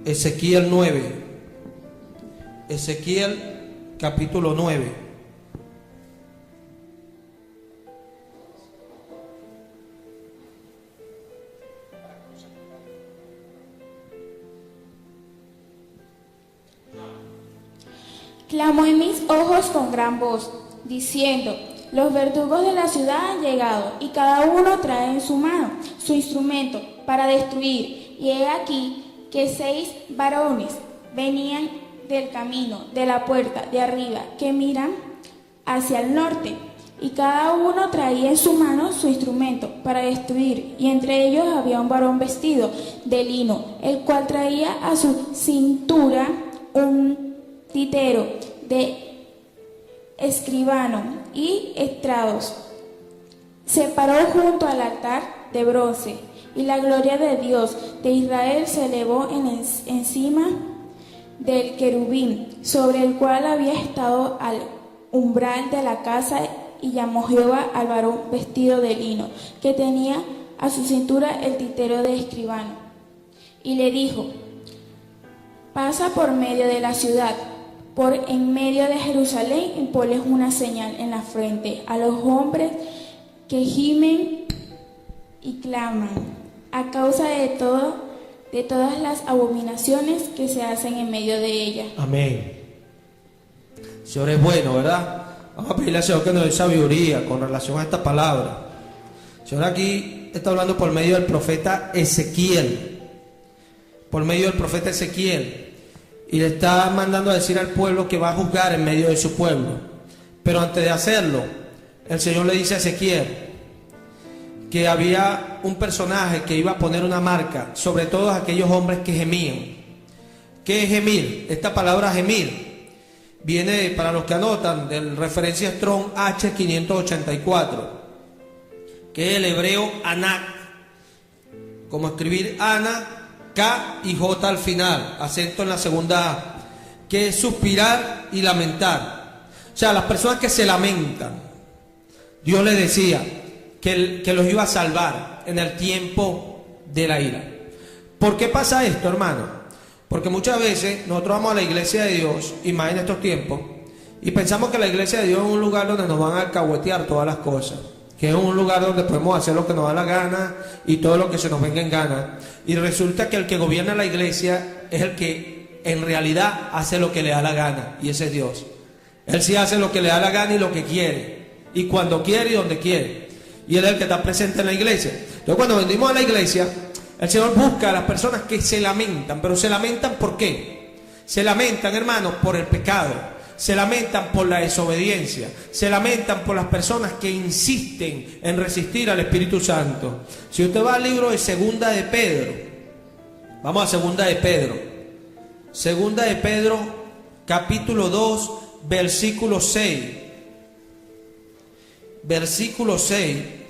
Ezequiel 9. Ezequiel capítulo 9. Clamó en mis ojos con gran voz, diciendo: los verdugos de la ciudad han llegado, y cada uno trae en su mano su instrumento para destruir. Y he aquí que 6 varones venían del camino de la puerta de arriba, que miran hacia el norte, y cada uno traía en su mano su instrumento para destruir. Y entre ellos había un varón vestido de lino, el cual traía a su cintura un titero de escribano y estrados. Se paró junto al altar de bronce, y la gloria de Dios de Israel se elevó encima del querubín, sobre el cual había estado al umbral de la casa. Y llamó Jehová al varón vestido de lino, que tenía a su cintura el titero de escribano, y le dijo: pasa por medio de la ciudad, por en medio de Jerusalén, y ponles una señal en la frente a los hombres que gimen y claman a causa de todas las abominaciones que se hacen en medio de ella. Amén. El Señor es bueno, ¿verdad? Vamos a pedirle al Señor que nos dé sabiduría con relación a esta palabra. El Señor aquí está hablando por medio del profeta Ezequiel. Por medio del profeta Ezequiel. Y le está mandando a decir al pueblo que va a juzgar en medio de su pueblo. Pero antes de hacerlo, el Señor le dice a Ezequiel que había un personaje que iba a poner una marca sobre todos aquellos hombres que gemían. ¿Qué es gemir? Esta palabra gemir viene, para los que anotan, del referencia Strong H584, que es el hebreo anak, como escribir ana, K y J al final, acento en la segunda A, que es suspirar y lamentar. O sea, las personas que se lamentan, Dios les decía que los iba a salvar en el tiempo de la ira. ¿Por qué pasa esto, hermano? Porque muchas veces nosotros vamos a la iglesia de Dios, y más en estos tiempos, y pensamos que la iglesia de Dios es un lugar donde nos van a alcahuetear todas las cosas, que es un lugar donde podemos hacer lo que nos da la gana y todo lo que se nos venga en gana. Y resulta que el que gobierna la iglesia es el que en realidad hace lo que le da la gana, y ese es Dios. Él sí hace lo que le da la gana y lo que quiere, y cuando quiere y donde quiere, y Él es el que está presente en la iglesia. Entonces, cuando venimos a la iglesia, el Señor busca a las personas que se lamentan. ¿Pero se lamentan por qué? Se lamentan, hermanos, por el pecado. Se lamentan por la desobediencia. Se lamentan por las personas que insisten en resistir al Espíritu Santo. Si usted va al libro de Segunda de Pedro, vamos a Segunda de Pedro. Segunda de Pedro, capítulo 2, versículo 6. Versículo 6.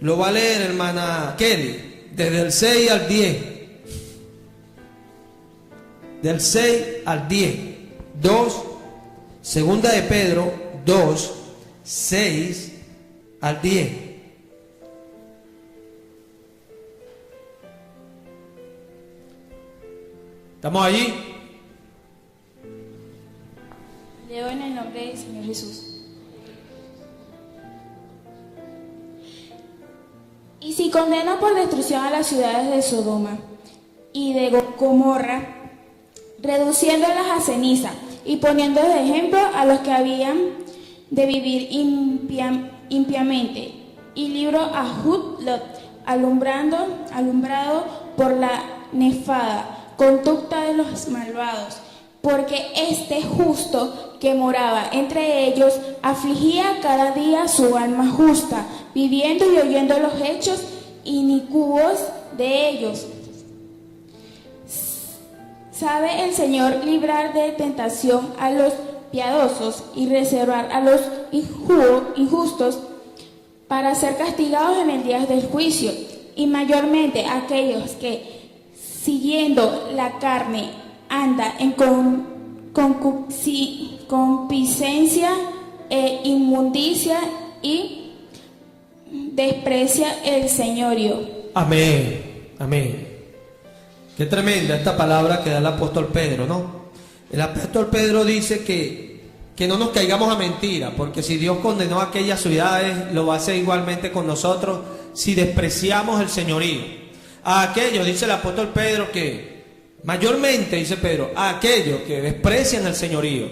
Lo va a leer hermana Kelly. Desde el 6 al 10. Del 6 al 10. 2. Segunda de Pedro 2, 6 al 10. ¿Estamos allí? Leo en el nombre del Señor Jesús. Y si condeno por destrucción a las ciudades de Sodoma y de Gomorra, reduciéndolas a ceniza y poniendo de ejemplo a los que habían de vivir impiamente, y libro a Lot, alumbrado por la nefada conducta de los malvados, porque este justo que moraba entre ellos afligía cada día su alma justa, viviendo y oyendo los hechos inicuos de ellos. ¿Sabe el Señor librar de tentación a los piadosos y reservar a los injustos para ser castigados en el día del juicio? Y mayormente aquellos que, siguiendo la carne, anda en concupiscencia e inmundicia y desprecia el señorío. Amén, amén. Qué tremenda esta palabra que da el apóstol Pedro, ¿no? El apóstol Pedro dice que no nos caigamos a mentira, porque si Dios condenó a aquellas ciudades, lo va a hacer igualmente con nosotros si despreciamos el señorío. A aquellos, dice el apóstol Pedro, que mayormente, dice Pedro, a aquellos que desprecian el señorío,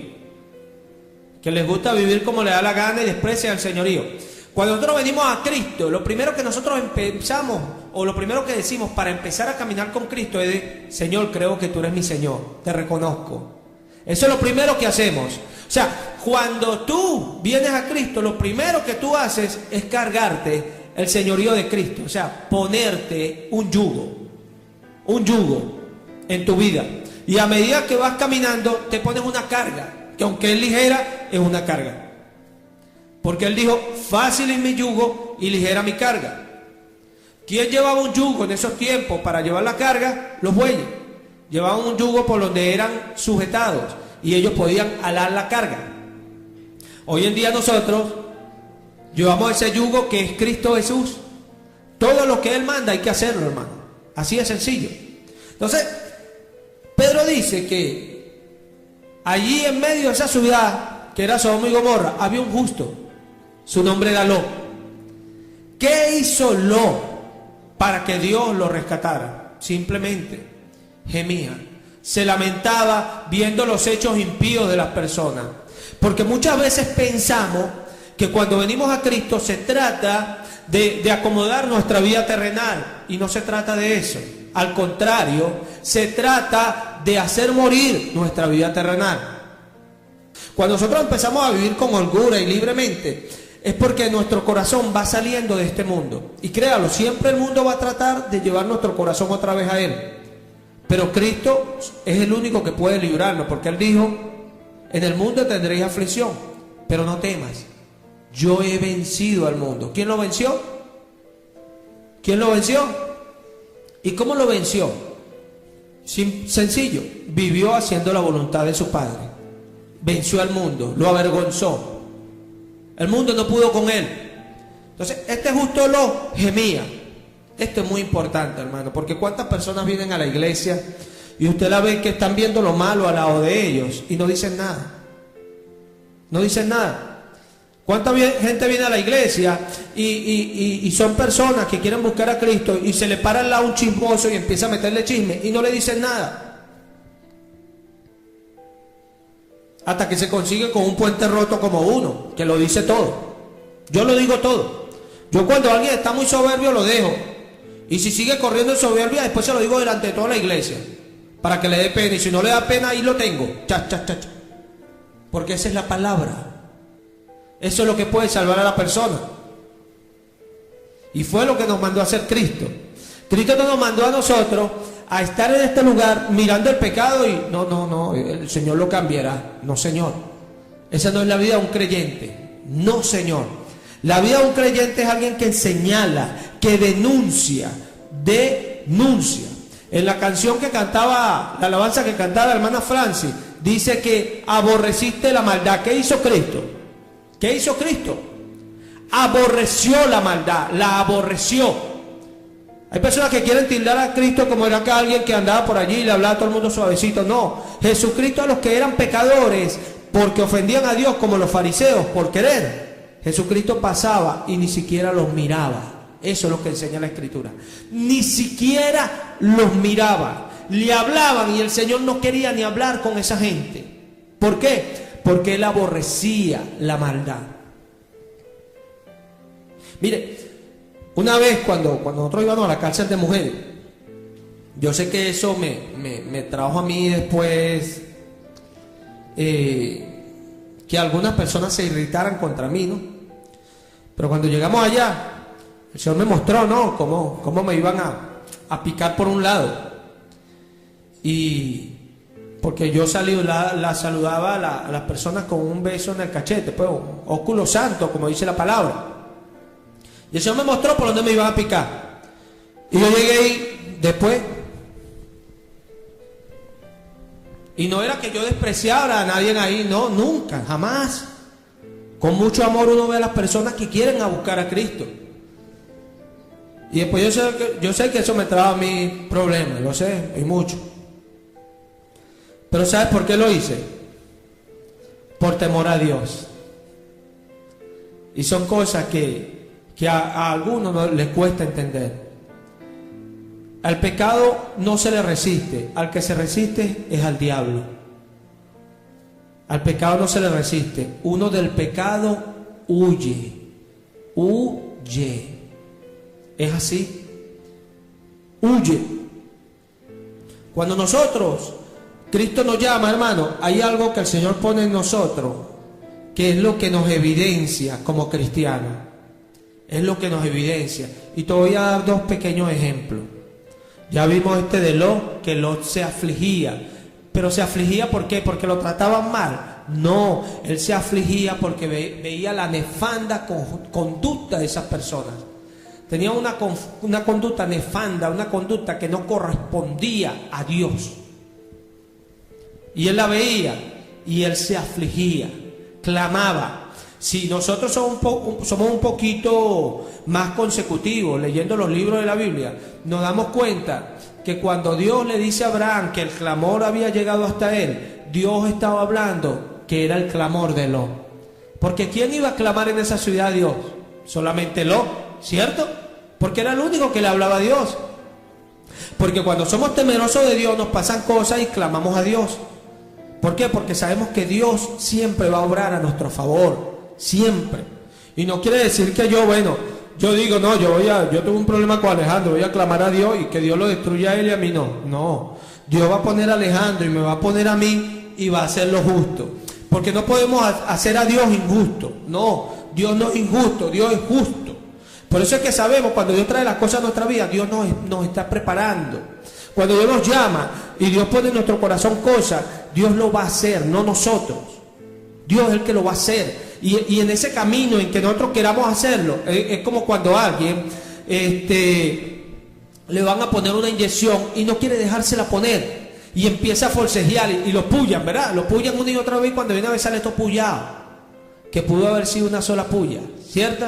que les gusta vivir como les da la gana y desprecian el señorío. Cuando nosotros venimos a Cristo, lo primero que nosotros empezamos, o lo primero que decimos para empezar a caminar con Cristo es de, Señor, creo que tú eres mi Señor, te reconozco. Eso es lo primero que hacemos. O sea, cuando tú vienes a Cristo, lo primero que tú haces es cargarte el señorío de Cristo. O sea, ponerte un yugo en tu vida. Y a medida que vas caminando, te pones una carga, que aunque es ligera, es una carga. Porque Él dijo, fácil es mi yugo y ligera mi carga. ¿Quién llevaba un yugo en esos tiempos para llevar la carga? Los bueyes. Llevaban un yugo por donde eran sujetados y ellos podían alar la carga. Hoy en día nosotros llevamos ese yugo que es Cristo Jesús. Todo lo que Él manda hay que hacerlo, hermano. Así de sencillo. Entonces, Pedro dice que allí en medio de esa ciudad, que era Sodoma y Gomorra, había un justo. Su nombre era Lot. ¿Qué hizo Lot para que Dios lo rescatara? Simplemente gemía, se lamentaba viendo los hechos impíos de las personas. Porque muchas veces pensamos que cuando venimos a Cristo se trata de acomodar nuestra vida terrenal, y no se trata de eso. Al contrario, se trata de hacer morir nuestra vida terrenal. Cuando nosotros empezamos a vivir con holgura y libremente, es porque nuestro corazón va saliendo de este mundo. Y créalo, siempre el mundo va a tratar de llevar nuestro corazón otra vez a Él. Pero Cristo es el único que puede librarnos, porque Él dijo, en el mundo tendréis aflicción, pero no temas, yo he vencido al mundo. ¿Quién lo venció? ¿Quién lo venció? ¿Y cómo lo venció? Sencillo, vivió haciendo la voluntad de su Padre. Venció al mundo, lo avergonzó. El mundo no pudo con él. Entonces, este justo lo gemía. Esto es muy importante, hermano, porque cuántas personas vienen a la iglesia y usted la ve que están viendo lo malo al lado de ellos y no dicen nada. No dicen nada. ¿Cuánta gente viene a la iglesia y son personas que quieren buscar a Cristo y se le para al lado un chismoso y empieza a meterle chisme y no le dicen nada? Hasta que se consigue con un puente roto como uno, que lo dice todo. Yo lo digo todo. Yo cuando alguien está muy soberbio lo dejo. Y si sigue corriendo en soberbia, después se lo digo delante de toda la iglesia, para que le dé pena. Y si no le da pena, ahí lo tengo. Cha. Porque esa es la palabra. Eso es lo que puede salvar a la persona. Y fue lo que nos mandó a hacer Cristo. Cristo no nos mandó a nosotros a estar en este lugar mirando el pecado y no, el Señor lo cambiará. No, Señor. Esa no es la vida de un creyente. No, Señor. La vida de un creyente es alguien que señala, que denuncia. En la canción que cantaba, la alabanza que cantaba la hermana Francis, dice que aborreciste la maldad. ¿Qué hizo Cristo? ¿Qué hizo Cristo? Aborreció la maldad, la aborreció. Hay personas que quieren tildar a Cristo como era que alguien que andaba por allí y le hablaba a todo el mundo suavecito. No, Jesucristo a los que eran pecadores porque ofendían a Dios, como los fariseos, por querer, Jesucristo pasaba y ni siquiera los miraba. Eso es lo que enseña la Escritura. Ni siquiera los miraba. Le hablaban y el Señor no quería ni hablar con esa gente. ¿Por qué? Porque Él aborrecía la maldad. Mire, una vez cuando nosotros íbamos a la cárcel de mujeres, yo sé que eso me trajo a mí después que algunas personas se irritaran contra mí, ¿no? Pero cuando llegamos allá, el Señor me mostró, ¿no? Cómo me iban a picar por un lado. Y porque yo la saludaba a las personas con un beso en el cachete, pues un ósculo santo, como dice la palabra. Y el Señor me mostró por dónde me iban a picar. Y yo llegué ahí después. Y no era que yo despreciara a nadie ahí, no, nunca, jamás. Con mucho amor uno ve a las personas que quieren a buscar a Cristo. Y después yo sé que eso me trajo a mí problemas, lo sé, y mucho. Pero ¿sabes por qué lo hice? Por temor a Dios. Y son cosas que a algunos les cuesta entender. Al pecado no se le resiste, al que se resiste es al diablo. Al pecado no se le resiste. Uno del pecado huye. Huye. Es así. Huye. Cuando Cristo nos llama, hermano, hay algo que el Señor pone en nosotros, que es lo que nos evidencia como cristianos. Es lo que nos evidencia. Y te voy a dar dos pequeños ejemplos. Ya vimos de Lot, que Lot se afligía. Pero se afligía ¿por qué? ¿Porque lo trataban mal? No, él se afligía porque veía la nefanda conducta de esas personas. Tenía una conducta nefanda, una conducta que no correspondía a Dios. Y él la veía y él se afligía, clamaba. Si nosotros somos un poquito más consecutivos leyendo los libros de la Biblia, nos damos cuenta que cuando Dios le dice a Abraham que el clamor había llegado hasta él, Dios estaba hablando que era el clamor de Lot. Porque ¿quién iba a clamar en esa ciudad a Dios? Solamente Lot, ¿cierto? Porque era el único que le hablaba a Dios. Porque cuando somos temerosos de Dios nos pasan cosas y clamamos a Dios. ¿Por qué? Porque sabemos que Dios siempre va a obrar a nuestro favor. Siempre. Y no quiere decir que yo digo, no, yo tengo un problema con Alejandro, voy a clamar a Dios y que Dios lo destruya a él y a mí no. Dios va a poner a Alejandro y me va a poner a mí y va a hacer lo justo. Porque no podemos hacer a Dios injusto. No, Dios no es injusto, Dios es justo. Por eso es que sabemos, cuando Dios trae las cosas a nuestra vida, Dios nos está preparando. Cuando Dios nos llama y Dios pone en nuestro corazón cosas, Dios lo va a hacer, no nosotros. Dios es el que lo va a hacer. Y en ese camino en que nosotros queramos hacerlo, es como cuando a alguien le van a poner una inyección y no quiere dejársela poner y empieza a forcejear y lo pullan, ¿verdad? Lo pullan una y otra vez, cuando viene a ver sale esto pullado, que pudo haber sido una sola puya, ¿cierto?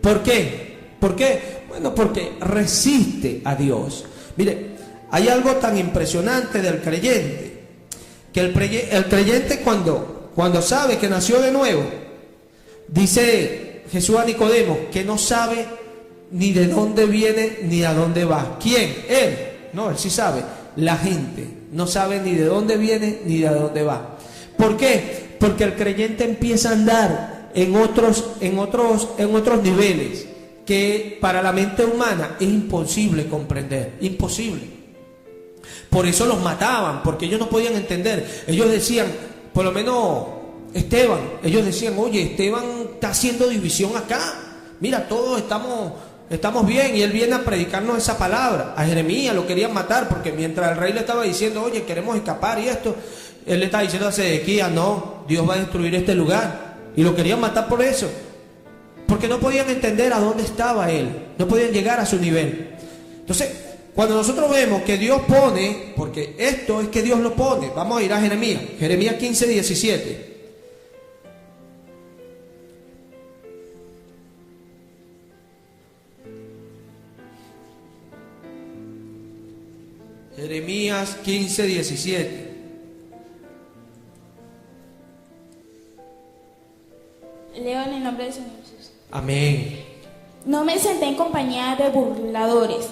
¿Por qué? ¿Por qué? Bueno, porque resiste a Dios. Mire, hay algo tan impresionante del creyente, que el creyente cuando sabe que nació de nuevo, dice Jesús a Nicodemo que no sabe ni de dónde viene ni a dónde va. ¿Quién? Él. No, él sí sabe. La gente no sabe ni de dónde viene ni de dónde va. ¿Por qué? Porque el creyente empieza a andar en otros niveles que para la mente humana es imposible comprender. Imposible. Por eso los mataban, porque ellos no podían entender. Ellos decían, por lo menos Esteban, ellos decían, oye, Esteban está haciendo división acá. Mira, todos estamos bien. Y él viene a predicarnos esa palabra. A Jeremías lo querían matar, porque mientras el rey le estaba diciendo, oye, queremos escapar y esto, él le estaba diciendo a Sedequías, no, Dios va a destruir este lugar. Y lo querían matar por eso, porque no podían entender a dónde estaba él, no podían llegar a su nivel. Entonces, cuando nosotros vemos que Dios pone, porque esto es que Dios lo pone, vamos a ir a Jeremías 15, 17. Jeremías 15, 17. Leo en el nombre del Señor Jesús. Amén. No me senté en compañía de burladores,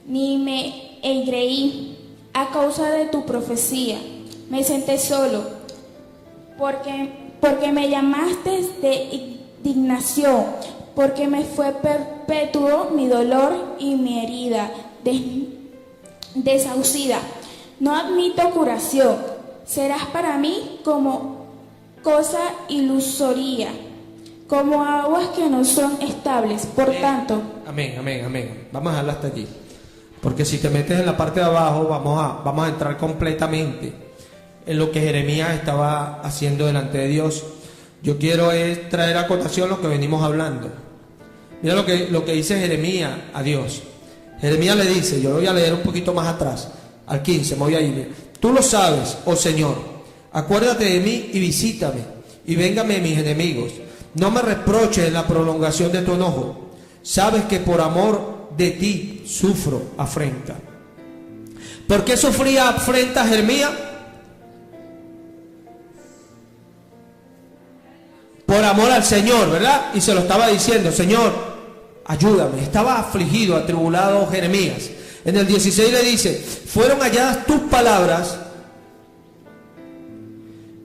ni me engreí a causa de tu profecía. Me senté solo, porque me llamaste de indignación, porque me fue perpetuo mi dolor y mi herida desahucida. No admito curación. Serás para mí como cosa ilusoria, como aguas que no son estables. Por tanto... Amén. Vamos a dejarlo hasta allí. Porque si te metes en la parte de abajo, vamos a entrar completamente en lo que Jeremías estaba haciendo delante de Dios. Yo quiero traer a colación lo que venimos hablando. Mira lo que dice Jeremías a Dios. Jeremías le dice, yo lo voy a leer un poquito más atrás, al 15, me voy a ir. Tú lo sabes, oh Señor, acuérdate de mí y visítame, y véngame mis enemigos. No me reproches la prolongación de tu enojo. Sabes que por amor de ti sufro afrenta. ¿Por qué sufría afrenta Jeremías? Por amor al Señor, ¿verdad? Y se lo estaba diciendo: Señor, ayúdame. Estaba afligido, atribulado Jeremías. En el 16 le dice: fueron halladas tus palabras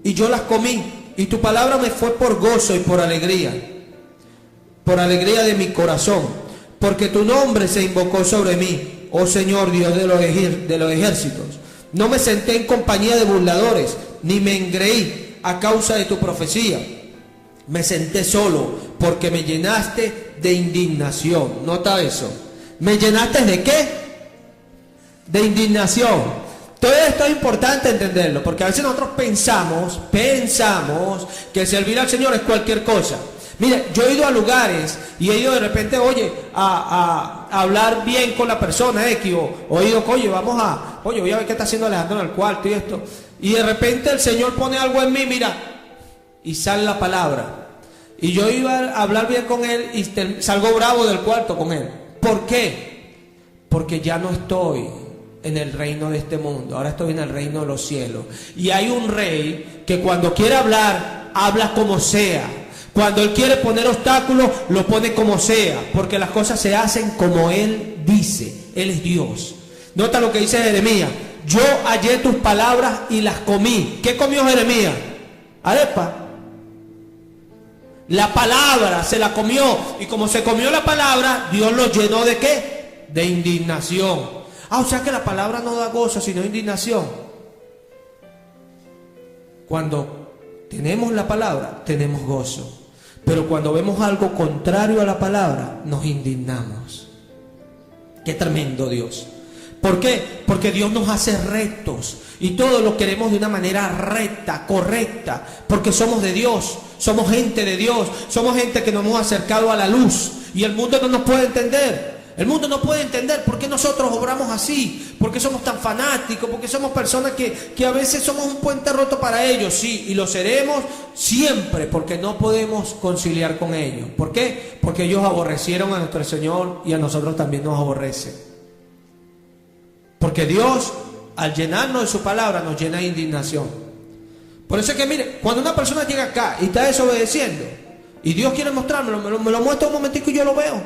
y yo las comí, y tu palabra me fue por gozo y por alegría de mi corazón, porque tu nombre se invocó sobre mí, oh Señor Dios de los ejércitos. No me senté en compañía de burladores, ni me engreí a causa de tu profecía. Me senté solo, porque me llenaste de indignación. Nota eso. ¿Me llenaste de qué? De indignación. Todo esto es importante entenderlo, porque a veces nosotros pensamos que servir al Señor es cualquier cosa. Mire, yo he ido a lugares y he ido de repente, a hablar bien con la persona X, o he ido, voy a ver qué está haciendo Alejandro en el cuarto y esto. Y de repente el Señor pone algo en mí, mira, y sale la palabra. Y yo iba a hablar bien con él y salgo bravo del cuarto con él. ¿Por qué? Porque ya no estoy en el reino de este mundo, ahora estoy en el reino de los cielos. Y hay un rey que cuando quiere hablar, habla como sea. Cuando él quiere poner obstáculos, lo pone como sea, porque las cosas se hacen como él dice. Él es Dios. Nota lo que dice Jeremías: yo hallé tus palabras y las comí. ¿Qué comió Jeremías? Arepa. La palabra se la comió, y como se comió la palabra, Dios lo llenó ¿de qué? De indignación. O sea que la palabra no da gozo, sino indignación. Cuando tenemos la palabra, tenemos gozo. Pero cuando vemos algo contrario a la palabra, nos indignamos. Qué tremendo Dios. ¿Por qué? Porque Dios nos hace rectos, y todo lo queremos de una manera recta, correcta, porque somos de Dios, somos gente de Dios, somos gente que nos hemos acercado a la luz, y el mundo no nos puede entender. El mundo no puede entender por qué nosotros obramos así, por qué somos tan fanáticos, porque somos personas que a veces somos un puente roto para ellos, sí, y lo seremos siempre, porque no podemos conciliar con ellos. ¿Por qué? Porque ellos aborrecieron a nuestro Señor, y a nosotros también nos aborrece. Porque Dios, al llenarnos de su palabra, nos llena de indignación. Por eso es que, mire, cuando una persona llega acá y está desobedeciendo, y Dios quiere mostrármelo, me lo muestra un momentico y yo lo veo.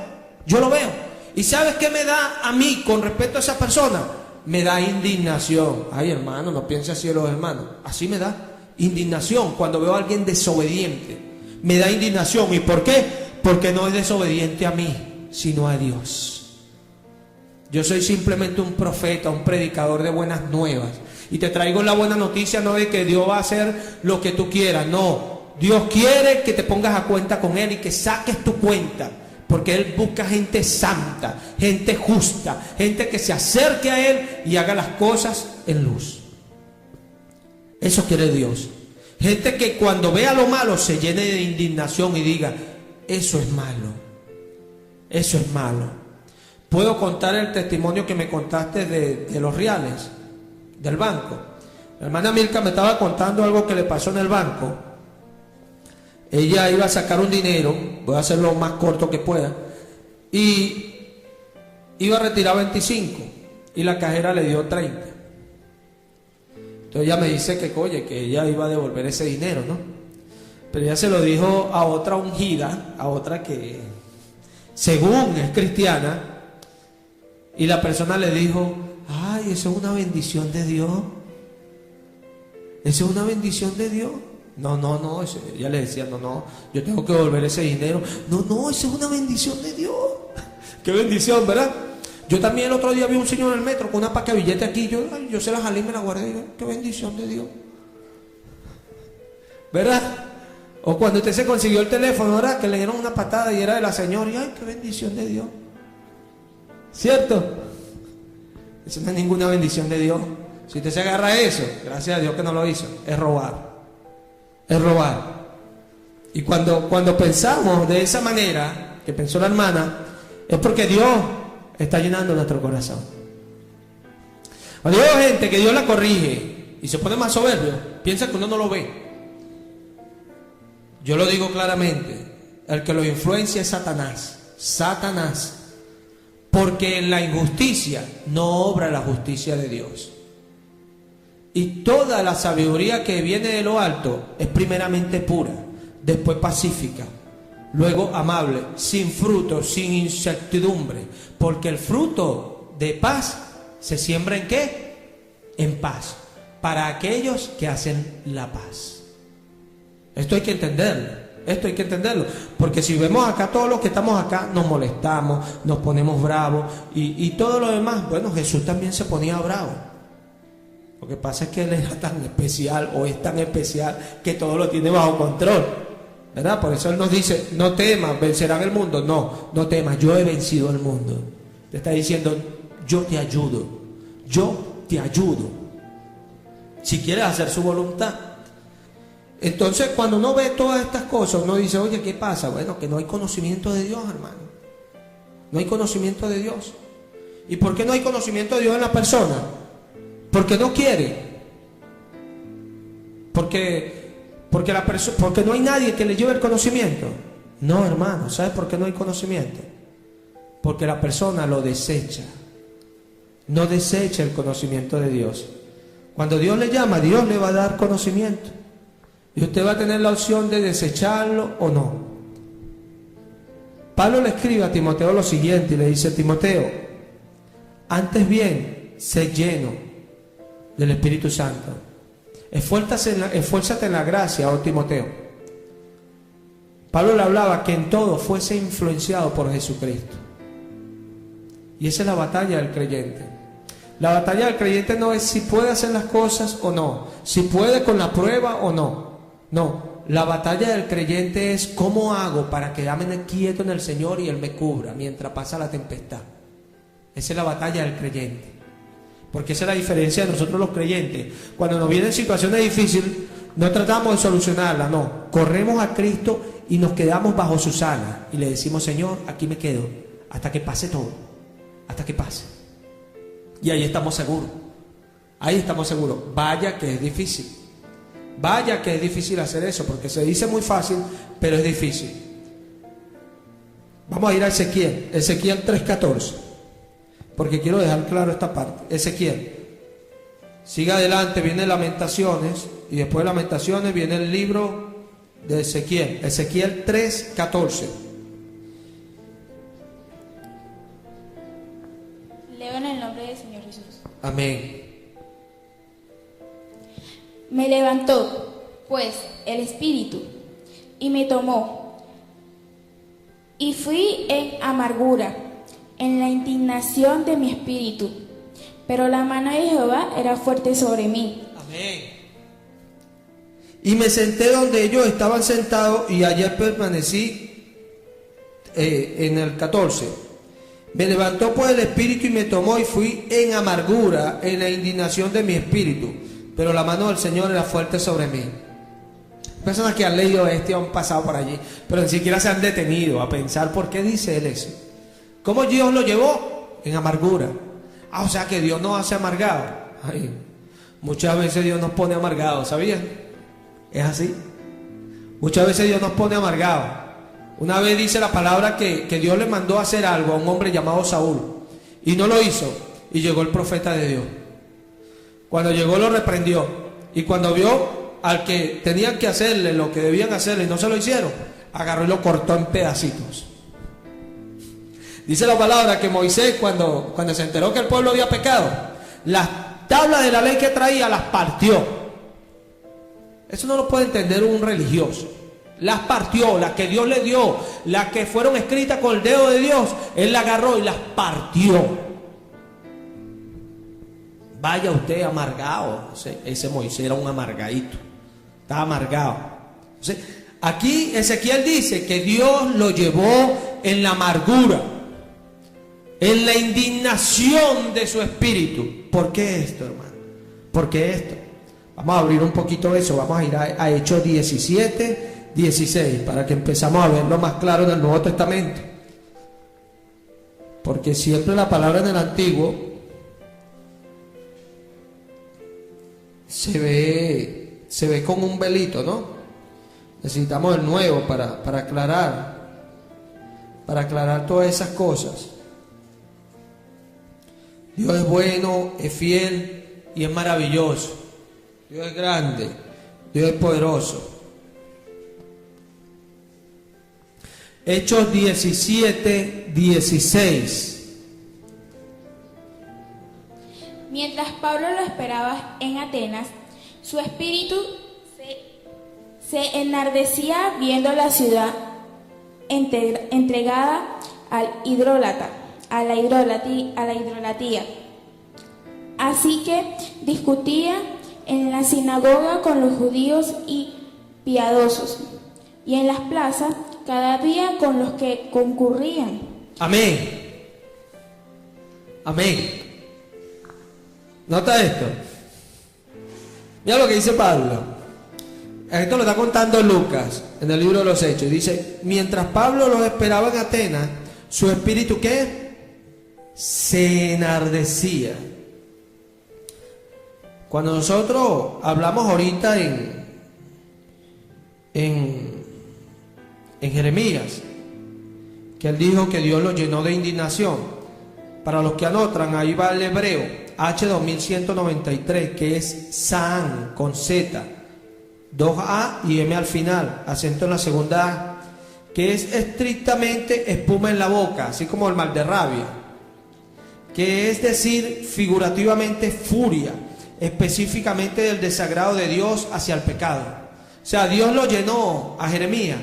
¿Y sabes qué me da a mí con respecto a esa persona? Me da indignación. Ay, hermano, no piense así de los hermanos. Así me da indignación cuando veo a alguien desobediente. Me da indignación. ¿Y por qué? Porque no es desobediente a mí, sino a Dios. Yo soy simplemente un profeta, un predicador de buenas nuevas. Y te traigo la buena noticia, no de que Dios va a hacer lo que tú quieras, no. Dios quiere que te pongas a cuenta con Él y que saques tu cuenta. Porque Él busca gente santa, gente justa, gente que se acerque a Él y haga las cosas en luz. Eso quiere Dios. Gente que cuando vea lo malo se llene de indignación y diga: eso es malo, eso es malo. Puedo contar el testimonio que me contaste de los reales, del banco. La hermana Milka me estaba contando algo que le pasó en el banco. Ella iba a sacar un dinero, voy a hacerlo lo más corto que pueda, y iba a retirar 25, y la cajera le dio 30. Entonces ella me dice que, oye, que ella iba a devolver ese dinero, ¿no? Pero ella se lo dijo a otra ungida, a otra que según es cristiana, y la persona le dijo: ay, eso es una bendición de Dios. Eso es una bendición de Dios. No, ella le decía: no, yo tengo que devolver ese dinero. No, eso es una bendición de Dios. Qué bendición, ¿verdad? Yo también el otro día vi un señor en el metro con una paca de billete aquí. Yo se la jalé y me la guardé. Y qué bendición de Dios, ¿verdad? O cuando usted se consiguió el teléfono, ¿verdad? Que le dieron una patada y era de la señora. Y ay, qué bendición de Dios. ¿Cierto? Eso no es ninguna bendición de Dios. Si usted se agarra a eso, gracias a Dios que no lo hizo, es robar. Es robar. Y cuando pensamos de esa manera que pensó la hermana, es porque Dios está llenando nuestro corazón. Cuando yo veo gente que Dios la corrige y se pone más soberbio, piensa que uno no lo ve. Yo lo digo claramente: el que lo influencia es Satanás. Satanás. porque en la injusticia no obra la justicia de Dios. Y toda la sabiduría que viene de lo alto es primeramente pura, después pacífica, luego amable, sin fruto, sin incertidumbre, porque el fruto de paz se siembra ¿en qué? En paz, para aquellos que hacen la paz. Esto hay que entenderlo, porque si vemos acá, todos los que estamos acá nos molestamos, nos ponemos bravos y todo lo demás. Bueno, Jesús también se ponía bravo. Lo que pasa es que Él era tan especial, o es tan especial, que todo lo tiene bajo control, ¿verdad? Por eso Él nos dice, no temas, vencerán el mundo. No temas, yo he vencido el mundo. Te está diciendo, yo te ayudo. Si quieres hacer su voluntad. Entonces, cuando uno ve todas estas cosas, uno dice, oye, ¿qué pasa? Bueno, que no hay conocimiento de Dios, hermano. No hay conocimiento de Dios. ¿Y por qué no hay conocimiento de Dios en la persona? Porque no quiere. Porque no hay nadie que le lleve el conocimiento. No, hermano, ¿sabes por qué no hay conocimiento? Porque la persona lo desecha. No desecha el conocimiento de Dios. Cuando Dios le llama, Dios le va a dar conocimiento. Y usted va a tener la opción de desecharlo o no. Pablo le escribe a Timoteo lo siguiente y le dice, Timoteo, antes bien, sé lleno del Espíritu Santo. Esfuérzate en la gracia, oh Timoteo. Pablo le hablaba que en todo fuese influenciado por Jesucristo. Y esa es la batalla del creyente. La batalla del creyente no es si puede hacer las cosas o no, si puede con la prueba o no. No, la batalla del creyente es cómo hago para quedarme quieto en el Señor y Él me cubra mientras pasa la tempestad. Esa es la batalla del creyente. Porque esa es la diferencia de nosotros los creyentes. Cuando nos vienen situaciones difíciles, no tratamos de solucionarlas, no. Corremos a Cristo y nos quedamos bajo sus alas y le decimos, Señor, aquí me quedo hasta que pase todo, hasta que pase. Y ahí estamos seguros. Vaya que es difícil. Vaya que es difícil hacer eso, porque se dice muy fácil, pero es difícil. Vamos a ir a Ezequiel 3:14, porque quiero dejar claro esta parte. Ezequiel, siga adelante, viene Lamentaciones, y después de Lamentaciones viene el libro de Ezequiel 3:14. Leo en el nombre del Señor Jesús. Amén. Me levantó, pues, el Espíritu, y me tomó, y fui en amargura, en la indignación de mi espíritu, pero la mano de Jehová era fuerte sobre mí. Amén. Y me senté donde ellos estaban sentados, y ayer permanecí en el 14. Me levantó pues el Espíritu y me tomó, y fui en amargura, en la indignación de mi espíritu, pero la mano del Señor era fuerte sobre mí. Personas que han leído esto han pasado por allí, pero ni siquiera se han detenido a pensar por qué dice él eso. ¿Cómo Dios lo llevó? En amargura. O sea que Dios nos hace amargados. Ay, muchas veces Dios nos pone amargados, ¿sabían? Es así. Muchas veces Dios nos pone amargados. Una vez dice la palabra que Dios le mandó a hacer algo a un hombre llamado Saúl, y no lo hizo, y llegó el profeta de Dios. Cuando llegó lo reprendió, y cuando vio al que tenían que hacerle lo que debían hacerle y no se lo hicieron, agarró y lo cortó en pedacitos. Dice la palabra que Moisés, cuando se enteró que el pueblo había pecado, las tablas de la ley que traía las partió. Eso no lo puede entender un religioso. Las partió, las que Dios le dio, las que fueron escritas con el dedo de Dios, Él las agarró y las partió. Vaya usted amargado. Ese Moisés era un amargadito, estaba amargado. Entonces, aquí Ezequiel dice que Dios lo llevó en la amargura, en la indignación de su espíritu. ¿Por qué esto, hermano? ¿Por qué esto? Vamos a abrir un poquito eso, vamos a ir a Hechos 17:16, para que empezamos a verlo más claro en el Nuevo Testamento. Porque siempre la palabra en el Antiguo se ve como un velito, ¿no? Necesitamos el Nuevo para aclarar todas esas cosas. Dios es bueno, es fiel y es maravilloso. Dios es grande, Dios es poderoso. Hechos 17, 16. Mientras Pablo lo esperaba en Atenas, su espíritu se enardecía viendo la ciudad entregada al idólatra, a la idolatría. Así que discutía en la sinagoga con los judíos y piadosos, y en las plazas cada día con los que concurrían. Amén. Amén. Nota esto. Mira lo que dice Pablo. Esto lo está contando Lucas en el libro de los Hechos. Dice, mientras Pablo los esperaba en Atenas, su espíritu ¿qué? Se enardecía. Cuando nosotros hablamos ahorita en Jeremías, que él dijo que Dios lo llenó de indignación. Para los que anotan, ahí va el hebreo H2193, que es Saan con Z, 2A y M al final, acento en la segunda A, que es estrictamente espuma en la boca, así como el mal de rabia, que es decir, figurativamente furia, específicamente del desagrado de Dios hacia el pecado. O sea, Dios lo llenó a Jeremías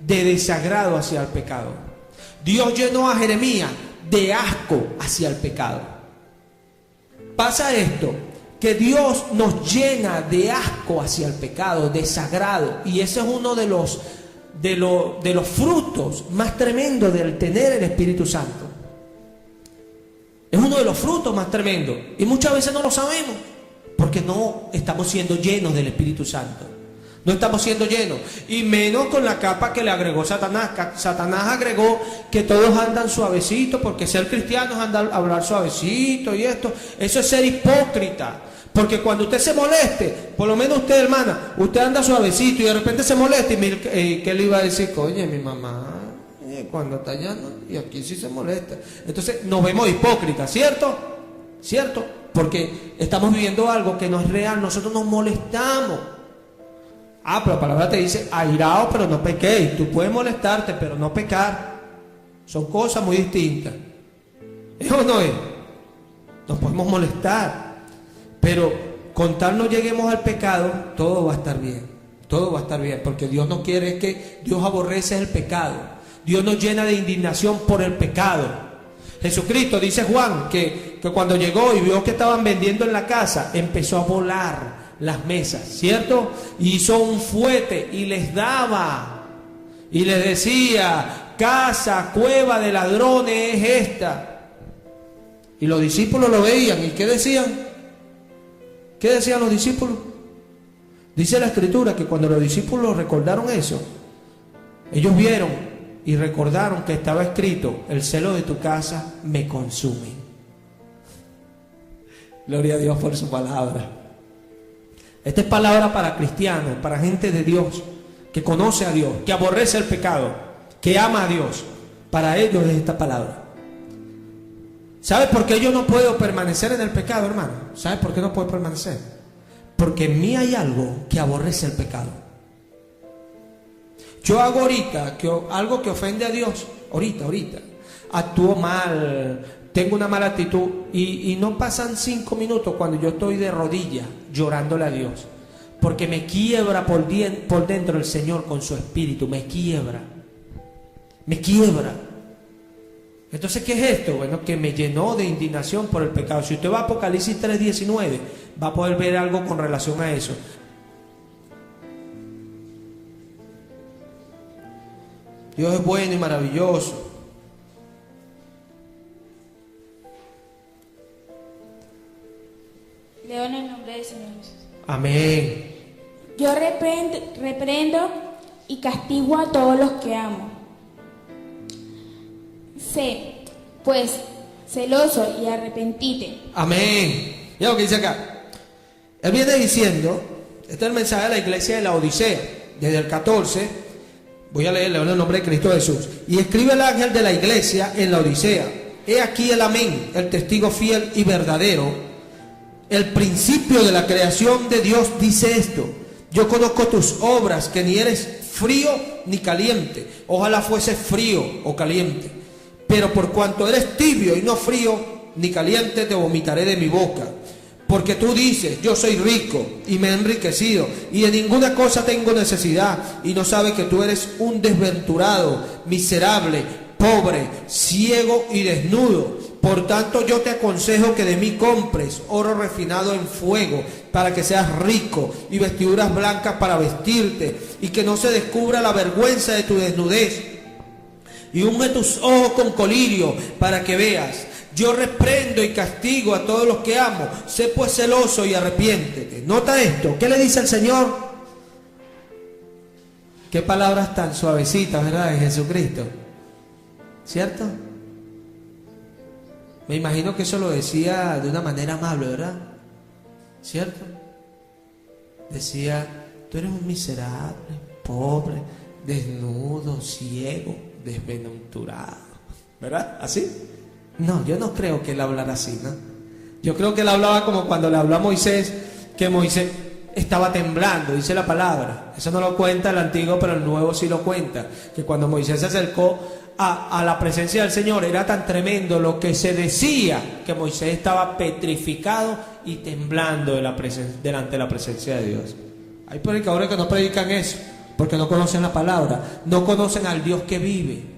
de desagrado hacia el pecado. Dios llenó a Jeremías de asco hacia el pecado. Pasa esto, que Dios nos llena de asco hacia el pecado, desagrado, y ese es uno de los frutos más tremendos del tener el Espíritu Santo. Es uno de los frutos más tremendos, y muchas veces no lo sabemos, porque no estamos siendo llenos del Espíritu Santo. No estamos siendo llenos, y menos con la capa que le agregó Satanás. Satanás agregó que todos andan suavecito, porque ser cristianos andan a hablar suavecito y esto. Eso es ser hipócrita, porque cuando usted se moleste, por lo menos usted, hermana, usted anda suavecito y de repente se molesta, y ¿qué le iba a decir? Oye, mi mamá, cuando está allá, no, y aquí sí se molesta. Entonces nos vemos hipócritas, ¿cierto? ¿Cierto? Porque estamos viviendo algo que no es real, nosotros nos molestamos. Pero la palabra te dice, airaos pero no pequéis. Tú puedes molestarte pero no pecar. Son cosas muy distintas. ¿Es o no es? Nos podemos molestar, pero con tal no lleguemos al pecado, todo va a estar bien. Todo va a estar bien, porque Dios no quiere, es que Dios aborrece el pecado. Dios nos llena de indignación por el pecado. Jesucristo, dice Juan, que cuando llegó y vio que estaban vendiendo en la casa, empezó a volar las mesas, ¿cierto? Hizo un fuete y les daba, y les decía, casa, cueva de ladrones es esta. Y los discípulos lo veían, ¿y qué decían? ¿Qué decían los discípulos? Dice la Escritura que cuando los discípulos recordaron eso, ellos vieron y recordaron que estaba escrito, el celo de tu casa me consume. Gloria a Dios por su palabra. Esta es palabra para cristianos, para gente de Dios, que conoce a Dios, que aborrece el pecado, que ama a Dios. Para ellos es esta palabra. ¿Sabes por qué yo no puedo permanecer en el pecado, hermano? ¿Sabes por qué no puedo permanecer? Porque en mí hay algo que aborrece el pecado. Yo hago ahorita algo que ofende a Dios, ahorita, actúo mal, tengo una mala actitud y no pasan 5 minutos cuando yo estoy de rodillas llorándole a Dios, porque me quiebra por dentro el Señor con su espíritu, me quiebra. Entonces, ¿qué es esto? Bueno, que me llenó de indignación por el pecado. Si usted va a Apocalipsis 3:19, va a poder ver algo con relación a eso. Dios es bueno y maravilloso. Leo en el nombre del Señor Jesús. Amén. Yo reprendo y castigo a todos los que amo. Sé, pues, celoso y arrepentite. Amén. Ya lo que dice acá. Él viene diciendo, este es el mensaje de la iglesia de la Odisea, desde el 14, voy a leerle en el nombre de Cristo Jesús. Y escribe el ángel de la iglesia en la Odisea. he aquí el amén, el testigo fiel y verdadero. El principio de la creación de Dios dice esto: yo conozco tus obras, que ni eres frío ni caliente. Ojalá fuese frío o caliente. Pero por cuanto eres tibio y no frío ni caliente, te vomitaré de mi boca. Porque tú dices, yo soy rico y me he enriquecido y de ninguna cosa tengo necesidad, y no sabes que tú eres un desventurado, miserable, pobre, ciego y desnudo. Por tanto yo te aconsejo que de mí compres oro refinado en fuego, para que seas rico, y vestiduras blancas para vestirte, y que no se descubra la vergüenza de tu desnudez. Y unge tus ojos con colirio, para que veas. Yo reprendo y castigo a todos los que amo. Sé pues celoso y arrepiéntete. Nota esto. ¿Qué le dice el Señor? Qué palabras tan suavecitas, ¿verdad? De Jesucristo. ¿Cierto? Me imagino que eso lo decía de una manera amable, ¿verdad? ¿Cierto? Decía, tú eres un miserable, pobre, desnudo, ciego, desventurado. ¿Verdad? ¿Así? No, yo no creo que él hablara así, ¿no? Yo creo que él hablaba como cuando le habló a Moisés, que Moisés estaba temblando, dice la palabra. Eso no lo cuenta el Antiguo, pero el Nuevo sí lo cuenta. Que cuando Moisés se acercó a la presencia del Señor, era tan tremendo lo que se decía, que Moisés estaba petrificado y temblando delante de la presencia de Dios. Hay predicadores que no predican eso, porque no conocen la palabra, no conocen al Dios que vive.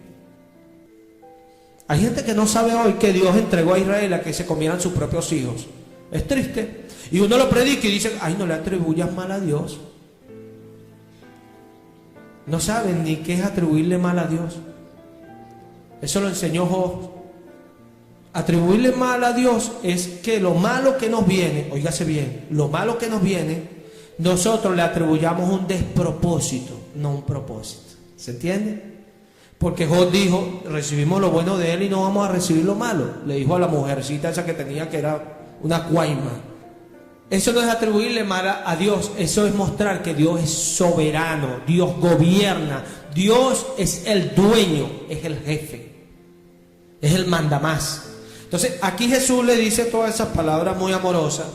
Hay gente que no sabe hoy que Dios entregó a Israel a que se comieran sus propios hijos. Es triste. Y uno lo predica y dice, ay, no le atribuyas mal a Dios. No saben ni qué es atribuirle mal a Dios. Eso lo enseñó Job. Atribuirle mal a Dios es que lo malo que nos viene, óigase bien, lo malo que nos viene, nosotros le atribuyamos un despropósito, no un propósito. ¿Se entiende? Porque Job dijo, recibimos lo bueno de él y no vamos a recibir lo malo. Le dijo a la mujercita esa que tenía, que era una cuaima. Eso no es atribuirle mal a Dios, eso es mostrar que Dios es soberano, Dios gobierna, Dios es el dueño, es el jefe, es el mandamás. Entonces aquí Jesús le dice todas esas palabras muy amorosas,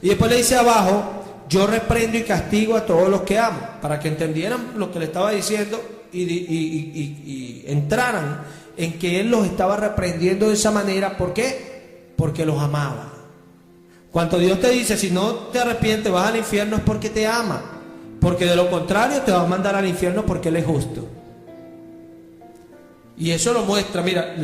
y después le dice abajo, yo reprendo y castigo a todos los que amo, para que entendieran lo que le estaba diciendo y entraran en que él los estaba reprendiendo de esa manera. ¿Por qué? Porque los amaba. Cuando Dios te dice, si no te arrepientes vas al infierno, es porque te ama, porque de lo contrario te va a mandar al infierno, porque Él es justo. Y eso lo muestra, mira,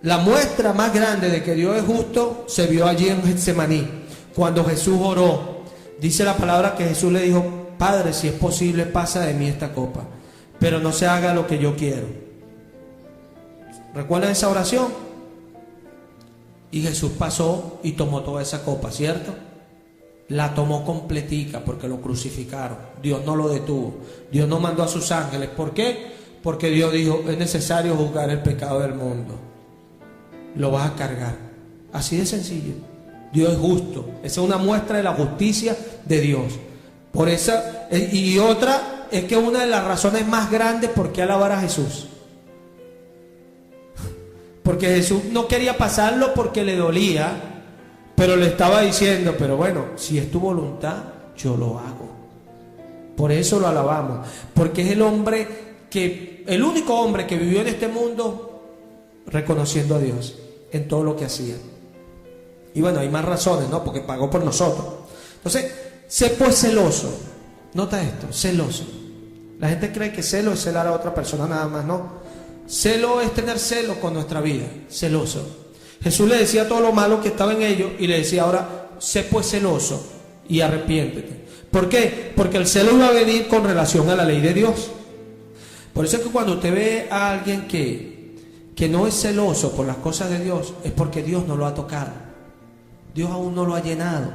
la muestra más grande de que Dios es justo se vio allí en Getsemaní, cuando Jesús oró. Dice la palabra que Jesús le dijo, Padre, si es posible, pasa de mí esta copa, pero no se haga lo que yo quiero. ¿Recuerdan esa oración? Y Jesús pasó y tomó toda esa copa, ¿cierto? La tomó completica porque lo crucificaron. Dios no lo detuvo. Dios no mandó a sus ángeles. ¿Por qué? Porque Dios dijo, es necesario juzgar el pecado del mundo. Lo vas a cargar. Así de sencillo. Dios es justo. Esa es una muestra de la justicia de Dios. Por esa, y otra es que una de las razones más grandes por qué alabar a Jesús. Porque Jesús no quería pasarlo porque le dolía, pero le estaba diciendo, pero bueno, si es tu voluntad, yo lo hago. Por eso lo alabamos, porque es el único hombre que vivió en este mundo reconociendo a Dios en todo lo que hacía. Y bueno, hay más razones, ¿no? Porque pagó por nosotros. Entonces, sé pues celoso. Nota esto, celoso. La gente cree que celo es celar a otra persona nada más, ¿no? Celo es tener celo con nuestra vida, celoso. Jesús le decía todo lo malo que estaba en ellos y le decía ahora, sé pues celoso y arrepiéntete. ¿Por qué? Porque el celo iba a venir con relación a la ley de Dios. Por eso es que cuando usted ve a alguien que no es celoso por las cosas de Dios, es porque Dios no lo ha tocado. Dios aún no lo ha llenado.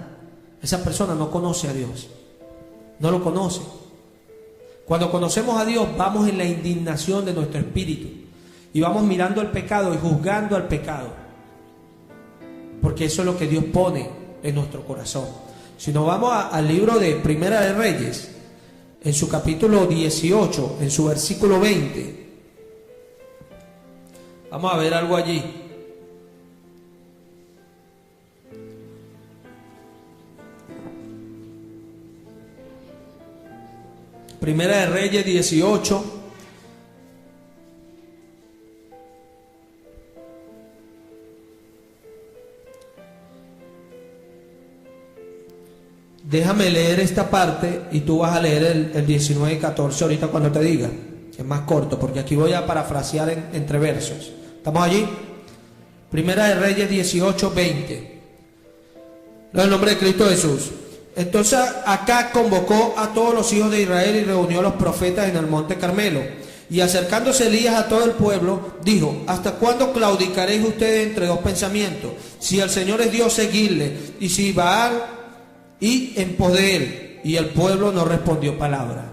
Esa persona no conoce a Dios, no lo conoce. Cuando conocemos a Dios, vamos en la indignación de nuestro espíritu y vamos mirando el pecado y juzgando al pecado, porque eso es lo que Dios pone en nuestro corazón. Si nos vamos al libro de Primera de Reyes, en su capítulo 18, en su versículo 20, vamos a ver algo allí. Primera de Reyes 18. Déjame leer esta parte y tú vas a leer el 19 y 14 ahorita cuando te diga. Es más corto porque aquí voy a parafrasear entre versos. ¿Estamos allí? Primera de Reyes 18, 20. En el nombre de Cristo Jesús. Entonces Acab convocó a todos los hijos de Israel y reunió a los profetas en el monte Carmelo. Y acercándose Elías a todo el pueblo, dijo: ¿hasta cuándo claudicaréis ustedes entre dos pensamientos? Si el Señor es Dios, seguidle, y si Baal, y en pos de él. Y el pueblo no respondió palabra.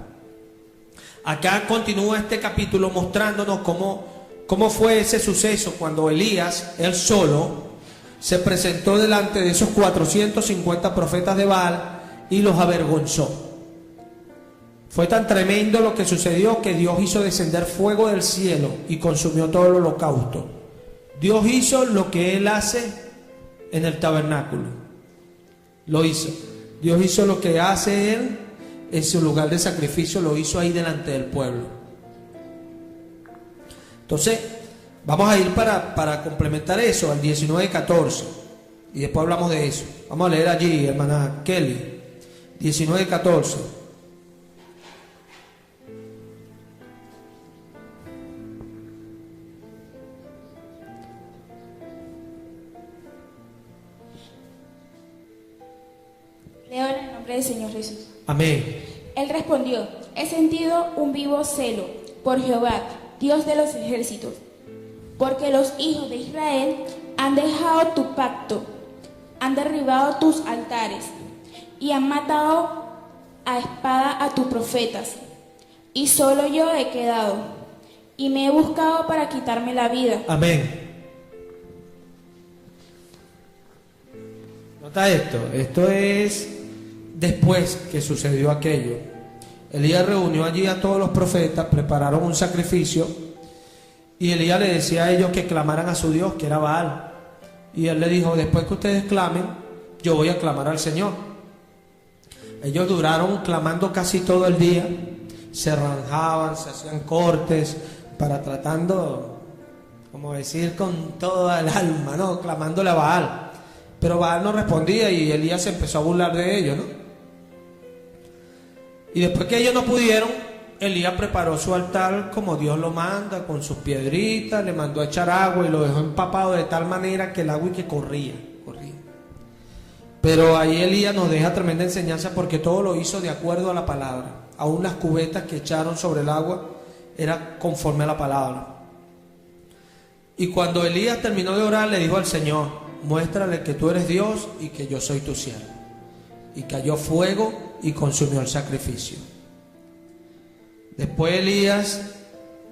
Acá continúa este capítulo mostrándonos cómo fue ese suceso cuando Elías, él solo, se presentó delante de esos 450 profetas de Baal y los avergonzó. Fue tan tremendo lo que sucedió que Dios hizo descender fuego del cielo y consumió todo el holocausto. Dios hizo lo que Él hace en el tabernáculo. Lo hizo. Dios hizo lo que hace Él en su lugar de sacrificio, lo hizo ahí delante del pueblo. Entonces, vamos a ir para complementar eso al 19:14 y después hablamos de eso. Vamos a leer allí, hermana Kelly, 19:14. Leo en el nombre del Señor Jesús. Amén. Él respondió: he sentido un vivo celo por Jehová, Dios de los ejércitos, porque los hijos de Israel han dejado tu pacto, han derribado tus altares y han matado a espada a tus profetas. Y solo yo he quedado y me he buscado para quitarme la vida. Amén. Nota esto. Esto es después que sucedió aquello. Elías reunió allí a todos los profetas, prepararon un sacrificio y Elías le decía a ellos que clamaran a su Dios, que era Baal. Y él le dijo: después que ustedes clamen, yo voy a clamar al Señor. Ellos duraron clamando casi todo el día, se ranjaban, se hacían cortes para tratando, como decir, con toda el alma, ¿no? Clamándole a Baal. Pero Baal no respondía y Elías se empezó a burlar de ellos, ¿no? Y después que ellos no pudieron, Elías preparó su altar como Dios lo manda, con sus piedritas, le mandó a echar agua y lo dejó empapado de tal manera que el agua y que corría. Pero ahí Elías nos deja tremenda enseñanza porque todo lo hizo de acuerdo a la palabra. Aún las cubetas que echaron sobre el agua era conforme a la palabra. Y cuando Elías terminó de orar, le dijo al Señor: muéstrale que tú eres Dios y que yo soy tu siervo. Y cayó fuego y consumió el sacrificio. Después Elías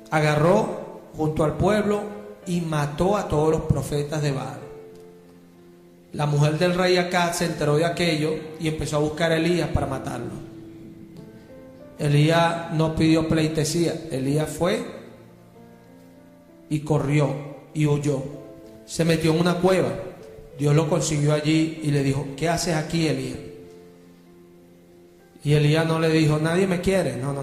agarró junto al pueblo y mató a todos los profetas de Baal. La mujer del rey Acab se enteró de aquello y empezó a buscar a Elías para matarlo. Elías no pidió pleitesía. Elías fue y corrió y huyó. Se metió en una cueva. Dios lo consiguió allí y le dijo: ¿qué haces aquí, Elías? Y Elías no le dijo: nadie me quiere. No.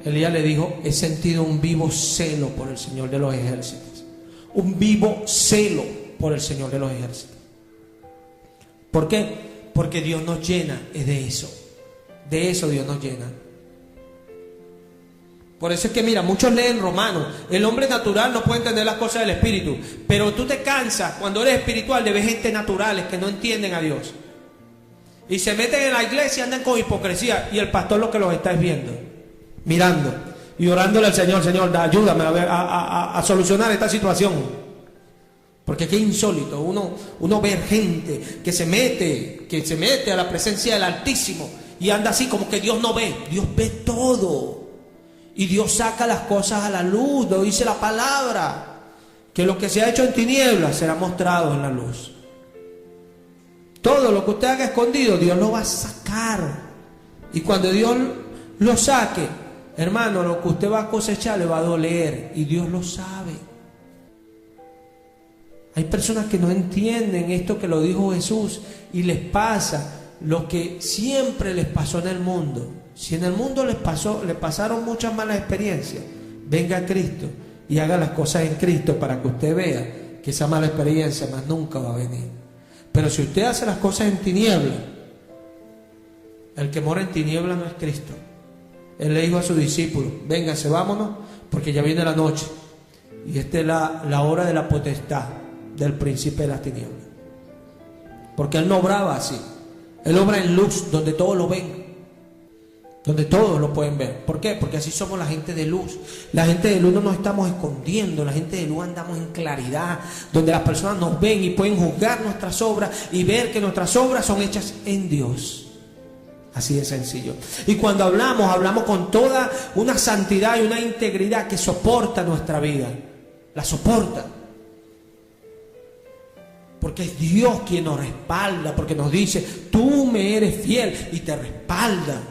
Elías le dijo: he sentido un vivo celo por el Señor de los ejércitos. Un vivo celo por el Señor de los ejércitos. ¿Por qué? Porque Dios nos llena de eso. De eso Dios nos llena. Por eso es que mira, muchos leen Romanos. El hombre natural no puede entender las cosas del espíritu. Pero tú te cansas cuando eres espiritual de ver gente naturales que no entienden a Dios. Y se meten en la iglesia y andan con hipocresía. Y el pastor lo que los está es viendo, mirando y orándole al Señor: Señor, ayúdame a solucionar esta situación. Porque qué insólito uno ver gente que se mete a la presencia del Altísimo y anda así como que Dios no ve. Dios ve todo. Y Dios saca las cosas a la luz. Lo dice la palabra, que lo que se ha hecho en tinieblas será mostrado en la luz. Todo lo que usted haga escondido, Dios lo va a sacar. Y cuando Dios lo saque, hermano, lo que usted va a cosechar le va a doler. Y Dios lo sabe. Hay personas que no entienden esto que lo dijo Jesús y les pasa lo que siempre les pasó en el mundo. Si en el mundo les pasaron muchas malas experiencias, venga a Cristo y haga las cosas en Cristo para que usted vea que esa mala experiencia más nunca va a venir. Pero si usted hace las cosas en tinieblas, el que mora en tinieblas no es Cristo. Él le dijo a sus discípulos: vénganse, vámonos, porque ya viene la noche y esta es la hora de la potestad del príncipe de las tinieblas. Porque Él no obraba así. Él obra en luz, donde todos lo ven, donde todos lo pueden ver. ¿Por qué? Porque así somos la gente de luz. La gente de luz no nos estamos escondiendo, la gente de luz andamos en claridad, donde las personas nos ven y pueden juzgar nuestras obras y ver que nuestras obras son hechas en Dios. Así de sencillo. Y cuando hablamos con toda una santidad y una integridad que soporta nuestra vida. La soporta. Porque es Dios quien nos respalda, porque nos dice: tú me eres fiel, y te respalda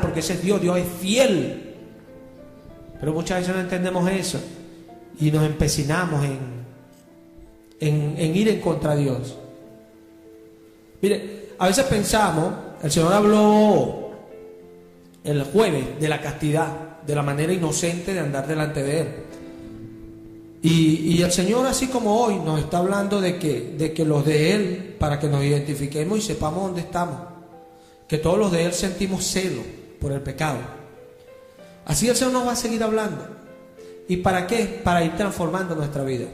porque ese es Dios. Dios es fiel. Pero muchas veces no entendemos eso y nos empecinamos en ir en contra de Dios. Mire, a veces pensamos, el Señor habló el jueves de la castidad, de la manera inocente de andar delante de Él. Y el Señor, así como hoy, nos está hablando de que los de Él, para que nos identifiquemos y sepamos dónde estamos, que todos los de Él sentimos celo por el pecado. Así el Señor nos va a seguir hablando. ¿Y para qué? Para ir transformando nuestra vida.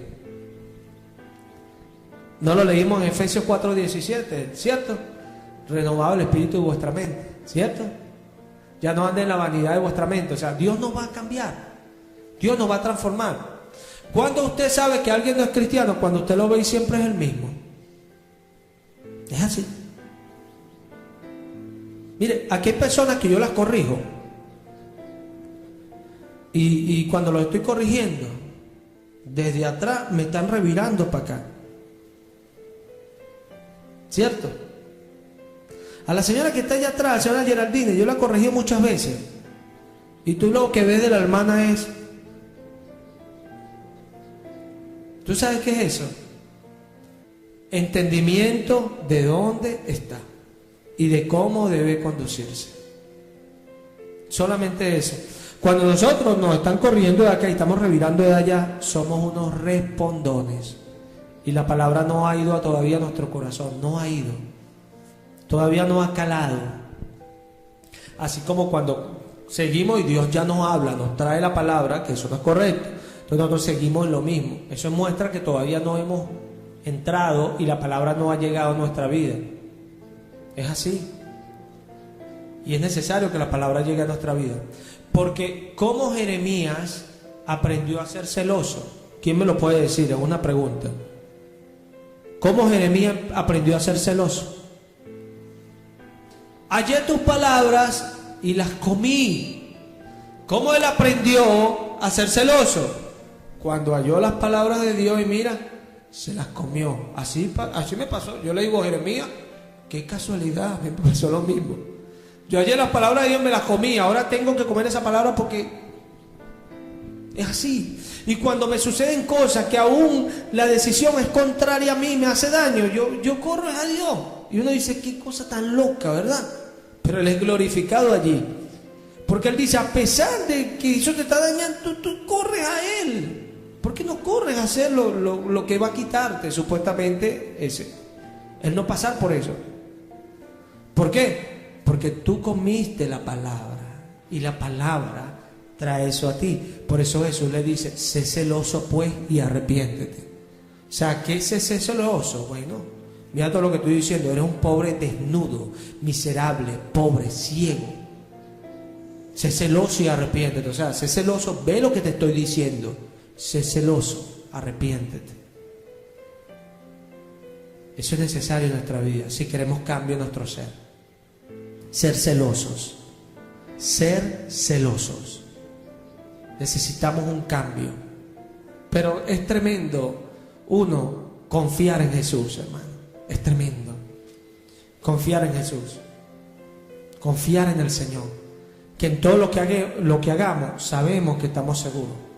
No lo leímos en Efesios 4:17, ¿cierto? Renovado el espíritu de vuestra mente, ¿cierto? Ya no ande en la vanidad de vuestra mente. O sea, Dios nos va a cambiar, Dios nos va a transformar. ¿Cuándo usted sabe que alguien no es cristiano? Cuando usted lo ve y siempre es el mismo. Es así. Mire, aquí hay personas que yo las corrijo y cuando los estoy corrigiendo, desde atrás me están revirando para acá, ¿cierto? A la señora que está allá atrás, la señora Geraldine, yo la corregí muchas veces y tú lo que ves de la hermana es... ¿Tú sabes qué es eso? Entendimiento de dónde está y de cómo debe conducirse. Solamente eso. Cuando nosotros nos están corriendo de acá y estamos revirando de allá, somos unos respondones. Y la palabra no ha ido todavía a nuestro corazón, no ha ido. Todavía no ha calado. Así como cuando seguimos y Dios ya nos habla, nos trae la palabra, que eso no es correcto. Entonces nosotros seguimos en lo mismo. Eso muestra que todavía no hemos entrado y la palabra no ha llegado a nuestra vida. Es así. Y es necesario que la palabra llegue a nuestra vida. Porque ¿cómo Jeremías aprendió a ser celoso? ¿Quién me lo puede decir? Es una pregunta. ¿Cómo Jeremías aprendió a ser celoso? Hallé tus palabras y las comí. ¿Cómo él aprendió a ser celoso? Cuando halló las palabras de Dios y mira, se las comió. Así me pasó. Yo le digo a Jeremías, qué casualidad, me pasó lo mismo. Yo hallé las palabras de Dios, me las comí. Ahora tengo que comer esa palabra porque es así. Y cuando me suceden cosas que aún la decisión es contraria a mí, me hace daño, yo corro a Dios. Y uno dice, qué cosa tan loca, ¿verdad? Pero Él es glorificado allí. Porque Él dice, a pesar de que eso te está dañando, tú corres a Él. ¿Por qué no corres a hacer lo que va a quitarte supuestamente ese? El no pasar por eso. ¿Por qué? Porque tú comiste la palabra y la palabra trae eso a ti. Por eso Jesús le dice, sé celoso pues y arrepiéntete. O sea, ¿qué es ser celoso? Bueno, mira todo lo que estoy diciendo, eres un pobre desnudo, miserable, pobre, ciego. Sé celoso y arrepiéntete. O sea, sé celoso, ve lo que te estoy diciendo. Sé celoso, arrepiéntete. Eso es necesario en nuestra vida si queremos cambio en nuestro ser. Ser celosos. Ser celosos. Necesitamos un cambio. Pero es tremendo, uno, confiar en Jesús, hermano. Es tremendo. Confiar en Jesús. Confiar en el Señor. Que en todo lo que hagamos, sabemos que estamos seguros.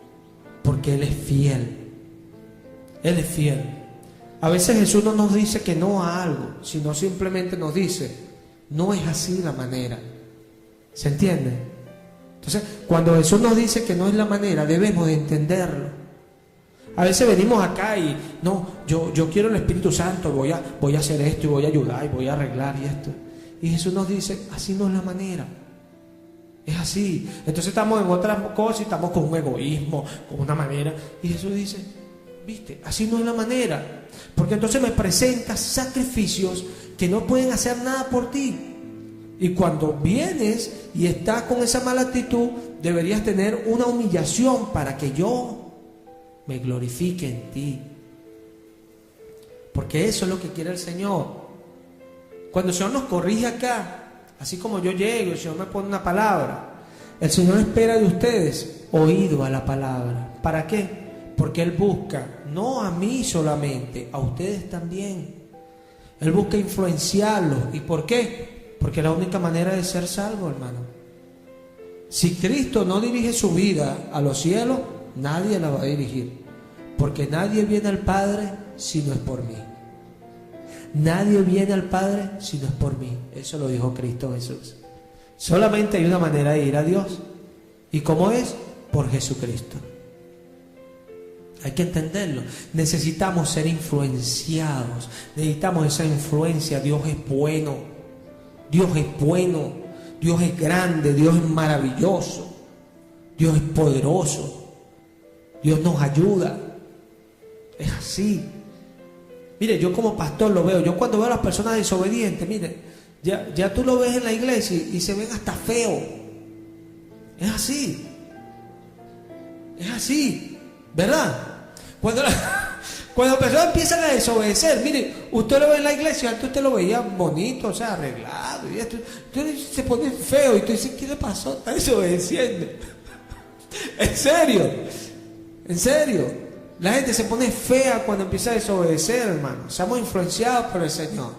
Porque Él es fiel. Él es fiel. A veces Jesús no nos dice que no a algo, sino simplemente nos dice, no es así la manera. ¿Se entiende? Entonces, cuando Jesús nos dice que no es la manera, debemos de entenderlo. A veces venimos acá y, no, yo quiero el Espíritu Santo, voy a hacer esto y voy a ayudar y voy a arreglar y esto. Y Jesús nos dice, así no es la manera. Es así. Entonces estamos en otras cosas y estamos con un egoísmo, con una manera. Y Jesús dice, viste, así no es la manera. Porque entonces me presentas sacrificios que no pueden hacer nada por ti. Y cuando vienes y estás con esa mala actitud, deberías tener una humillación para que yo me glorifique en ti. Porque eso es lo que quiere el Señor. Cuando el Señor nos corrige acá, así como yo llego, el Señor me pone una palabra, el Señor espera de ustedes oído a la palabra. ¿Para qué? Porque Él busca, no a mí solamente, a ustedes también. Él busca influenciarlos. ¿Y por qué? Porque es la única manera de ser salvo, hermano. Si Cristo no dirige su vida a los cielos, nadie la va a dirigir. Porque nadie viene al Padre si no es por mí. Nadie viene al Padre si no es por mí. Eso lo dijo Cristo Jesús. Solamente hay una manera de ir a Dios. ¿Y cómo es? Por Jesucristo. Hay que entenderlo. Necesitamos ser influenciados. Necesitamos esa influencia. Dios es bueno. Dios es bueno. Dios es grande. Dios es maravilloso. Dios es poderoso. Dios nos ayuda. Es así. Mire, yo como pastor lo veo. Yo cuando veo a las personas desobedientes, mire, ya tú lo ves en la iglesia y se ven hasta feo. Es así. Es así. ¿Verdad? Cuando las personas empiezan a desobedecer, mire, usted lo ve en la iglesia, antes usted lo veía bonito, o sea, arreglado, y esto, entonces se pone feo, y tú dices, ¿qué le pasó? Está desobedeciendo. En serio, la gente se pone fea cuando empieza a desobedecer, hermano. Estamos influenciados por el Señor.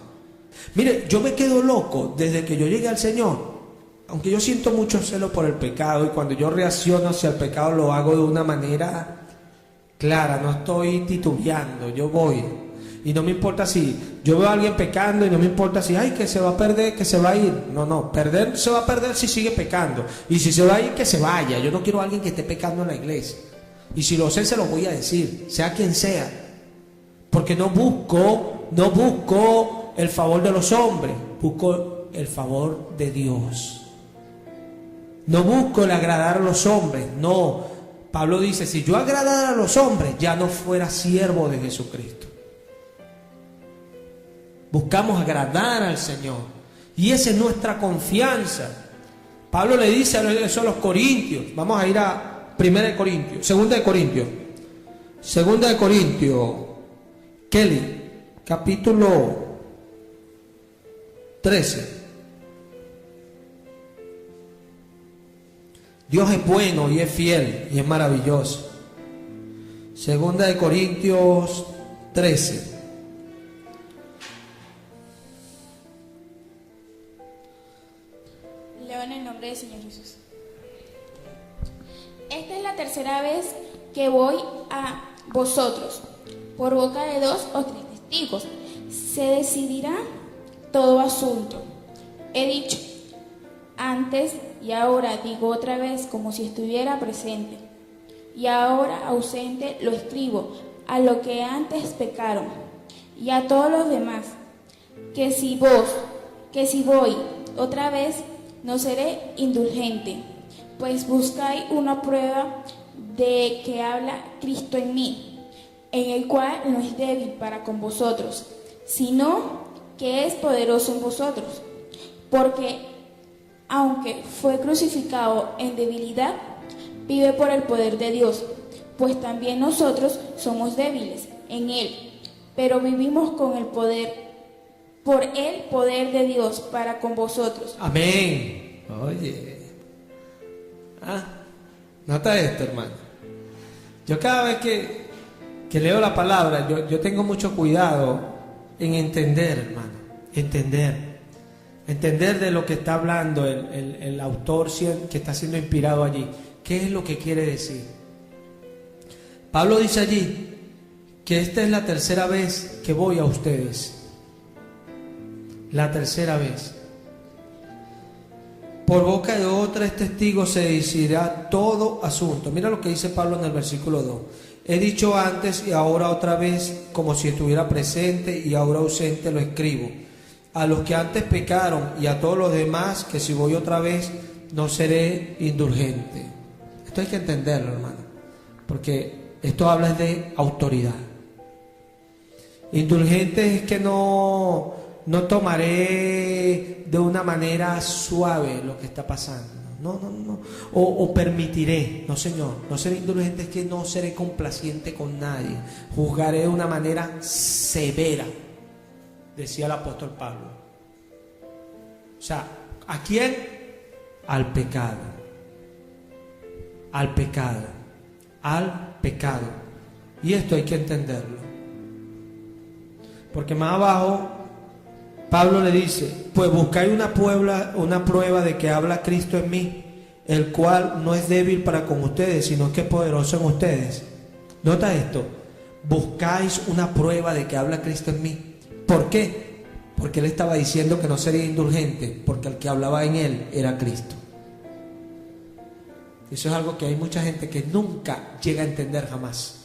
Mire, yo me quedo loco desde que yo llegué al Señor, aunque yo siento mucho celo por el pecado, y cuando yo reacciono hacia el pecado lo hago de una manera clara, no estoy titubeando, yo voy. Y no me importa si yo veo a alguien pecando y no me importa si, ay, que se va a perder, que se va a ir. No, perder se va a perder si sigue pecando. Y si se va a ir, que se vaya. Yo no quiero a alguien que esté pecando en la iglesia. Y si lo sé, se lo voy a decir, sea quien sea. Porque no busco el favor de los hombres, busco el favor de Dios. No busco el agradar a los hombres, no. Pablo dice, si yo agradara a los hombres, ya no fuera siervo de Jesucristo. Buscamos agradar al Señor. Y esa es nuestra confianza. Pablo le dice eso a los corintios. Vamos a ir a 1 de Corintios, 2 de Corintios. 2 de Corintios, Kelly, capítulo 13. Dios es bueno y es fiel y es maravilloso. 2 de Corintios 13. Leo en el nombre del Señor Jesús. Esta es la tercera vez que voy a vosotros. Por boca de 2 o 3 testigos se decidirá todo asunto. He dicho antes y ahora digo otra vez como si estuviera presente. Y ahora ausente lo escribo a los que antes pecaron y a todos los demás. Que si voy otra vez no seré indulgente, pues buscáis una prueba de que habla Cristo en mí, en el cual no es débil para con vosotros, sino que es poderoso en vosotros, porque aunque fue crucificado en debilidad, vive por el poder de Dios, pues también nosotros somos débiles en Él, pero vivimos con el poder, por el poder de Dios para con vosotros. Amén. Oye. Nota esto, hermano. Yo cada vez que leo la palabra, yo tengo mucho cuidado en entender, hermano. Entender de lo que está hablando el autor que está siendo inspirado allí. ¿Qué es lo que quiere decir? Pablo dice allí que esta es la tercera vez que voy a ustedes. La tercera vez. Por boca de otros testigos se decidirá todo asunto. Mira lo que dice Pablo en el versículo 2. He dicho antes y ahora otra vez, como si estuviera presente y ahora ausente, lo escribo. A los que antes pecaron y a todos los demás, que si voy otra vez, no seré indulgente. Esto hay que entenderlo, hermano, porque esto habla de autoridad. Indulgente es que no tomaré de una manera suave lo que está pasando. No. O permitiré. No, Señor. No seré indulgente es que no seré complaciente con nadie. Juzgaré de una manera severa, decía el apóstol Pablo. O sea, ¿a quién? Al pecado. Al pecado. Al pecado. Y esto hay que entenderlo. Porque más abajo Pablo le dice: pues buscáis una prueba de que habla Cristo en mí, el cual no es débil para con ustedes, sino que es poderoso en ustedes. Nota esto: buscáis una prueba de que habla Cristo en mí. ¿Por qué? Porque él estaba diciendo que no sería indulgente, porque el que hablaba en él era Cristo. Eso es algo que hay mucha gente que nunca llega a entender jamás.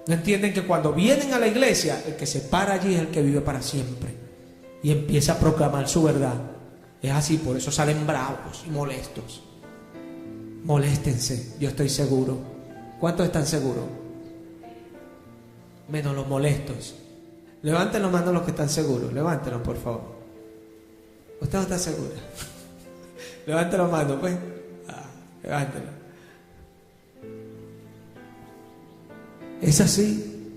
No entienden que cuando vienen a la iglesia, el que se para allí es el que vive para siempre y empieza a proclamar su verdad. Es así, por eso salen bravos y molestos. Moléstense, yo estoy seguro. ¿Cuántos están seguros? Menos los molestos. Levanten las manos los que están seguros. Levántenlos, por favor. ¿Usted no está seguro? Levanten las manos, pues. Levántenlas. Es así.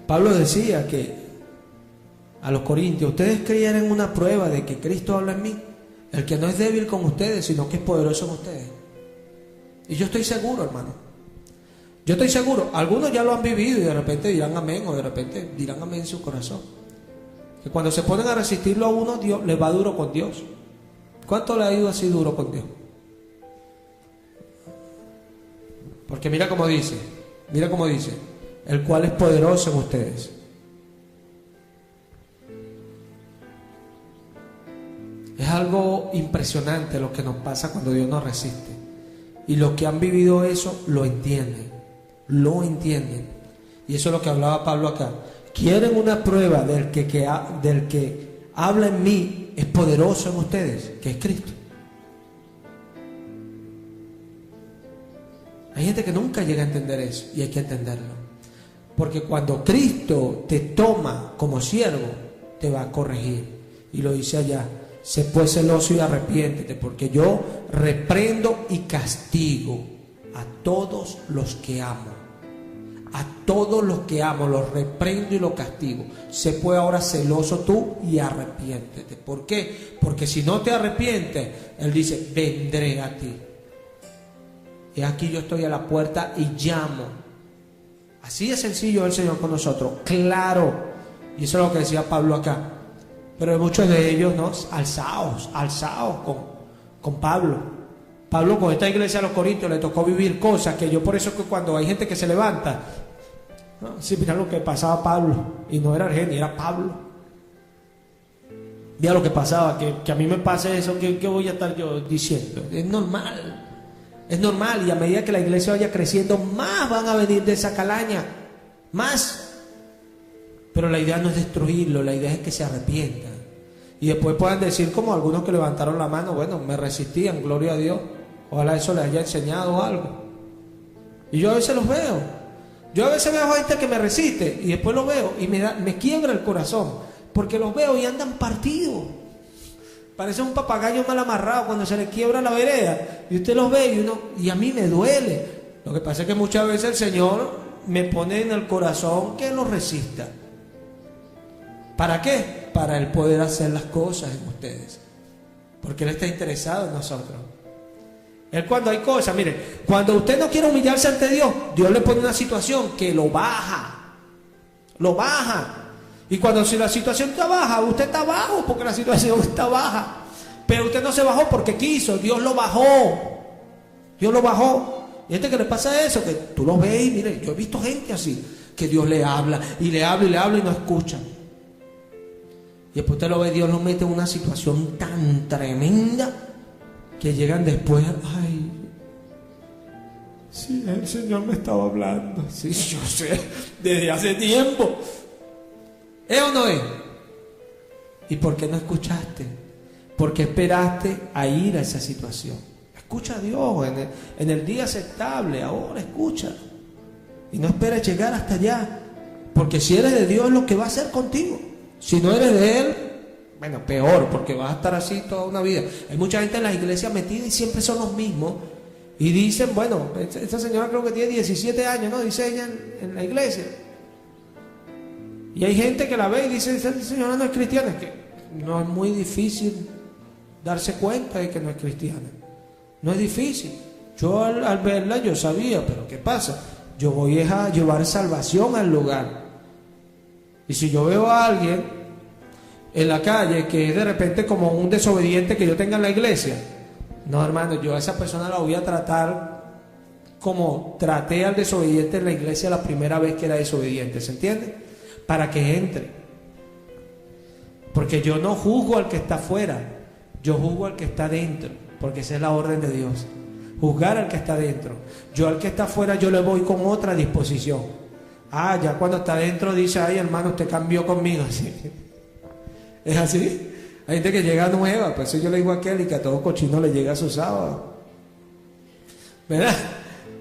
Pablo decía que a los corintios: ustedes creyeran en una prueba de que Cristo habla en mí, el que no es débil con ustedes, sino que es poderoso en ustedes. Y yo estoy seguro, hermano. Yo estoy seguro. Algunos ya lo han vivido y de repente dirán amén, o de repente dirán amén en su corazón. Que cuando se ponen a resistirlo a uno, Dios les va duro con Dios. ¿Cuánto le ha ido así duro con Dios? Porque mira cómo dice, el cual es poderoso en ustedes. Es algo impresionante lo que nos pasa cuando Dios nos resiste. Y los que han vivido eso lo entienden. Y eso es lo que hablaba Pablo acá. Quieren una prueba del que habla en mí es poderoso en ustedes, que es Cristo. Hay gente que nunca llega a entender eso y hay que entenderlo. Porque cuando Cristo te toma como siervo, te va a corregir. Y lo dice allá: sé pues celoso y arrepiéntete, porque yo reprendo y castigo a todos los que amo. A todos los que amo los reprendo y los castigo. Sé pues ahora celoso tú y arrepiéntete. ¿Por qué? Porque si no te arrepientes, Él dice: vendré a ti. Y aquí yo estoy a la puerta y llamo. Así de sencillo el Señor con nosotros, claro. Y eso es lo que decía Pablo acá. Pero hay muchos de ellos, ¿no?, alzados con Pablo. Pablo con esta iglesia de los Corintios le tocó vivir cosas que yo, por eso que cuando hay gente que se levanta, ¿no?, sí, mira lo que pasaba Pablo. Y no era Argenis, era Pablo. Mira lo que pasaba, que a mí me pase eso, ¿qué voy a estar yo diciendo? Es normal. Es normal, y a medida que la iglesia vaya creciendo, más van a venir de esa calaña, más. Pero la idea no es destruirlo, la idea es que se arrepientan. Y después puedan decir, como algunos que levantaron la mano: bueno, me resistían, gloria a Dios. Ojalá eso les haya enseñado algo. Y yo a veces los veo. Yo a veces veo gente que me resiste y después los veo y me quiebra el corazón. Porque los veo y andan partidos. Parece un papagayo mal amarrado cuando se le quiebra la vereda. Y usted los ve y a mí me duele. Lo que pasa es que muchas veces el Señor me pone en el corazón que los resista. ¿Para qué? Para Él poder hacer las cosas en ustedes. Porque Él está interesado en nosotros. Él, cuando hay cosas, mire, cuando usted no quiere humillarse ante Dios, Dios le pone una situación que lo baja. Lo baja. Y cuando si la situación está baja, usted está bajo porque la situación está baja. Pero usted no se bajó porque quiso, Dios lo bajó. Dios lo bajó. Y gente que le pasa eso, que tú lo ves y mire, yo he visto gente así, que Dios le habla y le habla y le habla y no escucha. Y después usted lo ve, Dios lo mete en una situación tan tremenda que llegan después, ay, sí, el Señor me estaba hablando. Sí, yo sé, desde hace tiempo. ¿Es o no es? ¿Y por qué no escuchaste? ¿Por qué esperaste a ir a esa situación? Escucha a Dios en el día aceptable, ahora escucha. Y no esperes llegar hasta allá. Porque si eres de Dios, es lo que va a hacer contigo. Si no eres de Él, bueno, peor, porque vas a estar así toda una vida. Hay mucha gente en las iglesias metida y siempre son los mismos. Y dicen, bueno, esta señora creo que tiene 17 años, ¿no? Dice ella en la iglesia. Y hay gente que la ve y dice, esta señora no es cristiana. Es que no es muy difícil darse cuenta de que no es cristiana. No es difícil. Yo al verla yo sabía, pero ¿qué pasa? Yo voy a llevar salvación al lugar. Y si yo veo a alguien en la calle que es de repente como un desobediente que yo tenga en la iglesia, no, hermano, yo a esa persona la voy a tratar como traté al desobediente en la iglesia la primera vez que era desobediente, ¿se entiende? Para que entre. Porque yo no juzgo al que está afuera, yo juzgo al que está dentro, porque esa es la orden de Dios. Juzgar al que está dentro. Yo al que está afuera yo le voy con otra disposición. Ah, ya cuando está dentro dice, ay hermano, usted cambió conmigo. ¿Sí? ¿Es así? Hay gente que llega nueva, por eso yo le digo a aquel y que a todo cochino le llega a su sábado. ¿Verdad?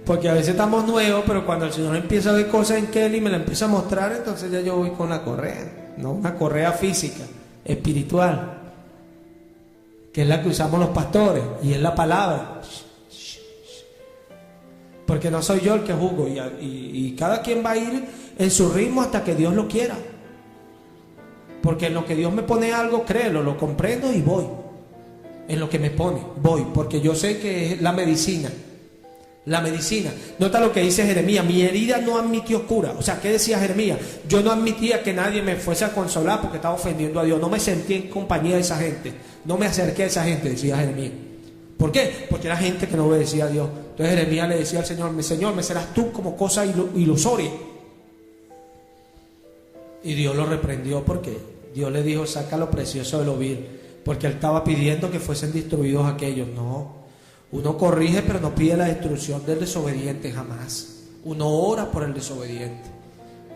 Porque a veces estamos nuevos, pero cuando el Señor empieza a ver cosas en Kelly y me la empieza a mostrar, entonces ya yo voy con la correa. No una correa física, espiritual, que es la que usamos los pastores, y es la palabra. Porque no soy yo el que juzgo, y cada quien va a ir en su ritmo hasta que Dios lo quiera. Porque en lo que Dios me pone algo, créelo, lo comprendo y voy. En lo que me pone, voy, porque yo sé que es la medicina. La medicina. Nota lo que dice Jeremías: mi herida no admitió cura. O sea, ¿qué decía Jeremías? Yo no admitía que nadie me fuese a consolar porque estaba ofendiendo a Dios. No me sentí en compañía de esa gente. No me acerqué a esa gente, decía Jeremías. ¿Por qué? Porque era gente que no obedecía a Dios. Entonces Jeremías le decía al Señor: Señor, me serás tú como cosa ilusoria. Y Dios lo reprendió porque Dios le dijo: saca lo precioso de lo vil. Porque él estaba pidiendo que fuesen destruidos aquellos. No. Uno corrige, pero no pide la destrucción del desobediente jamás. Uno ora por el desobediente.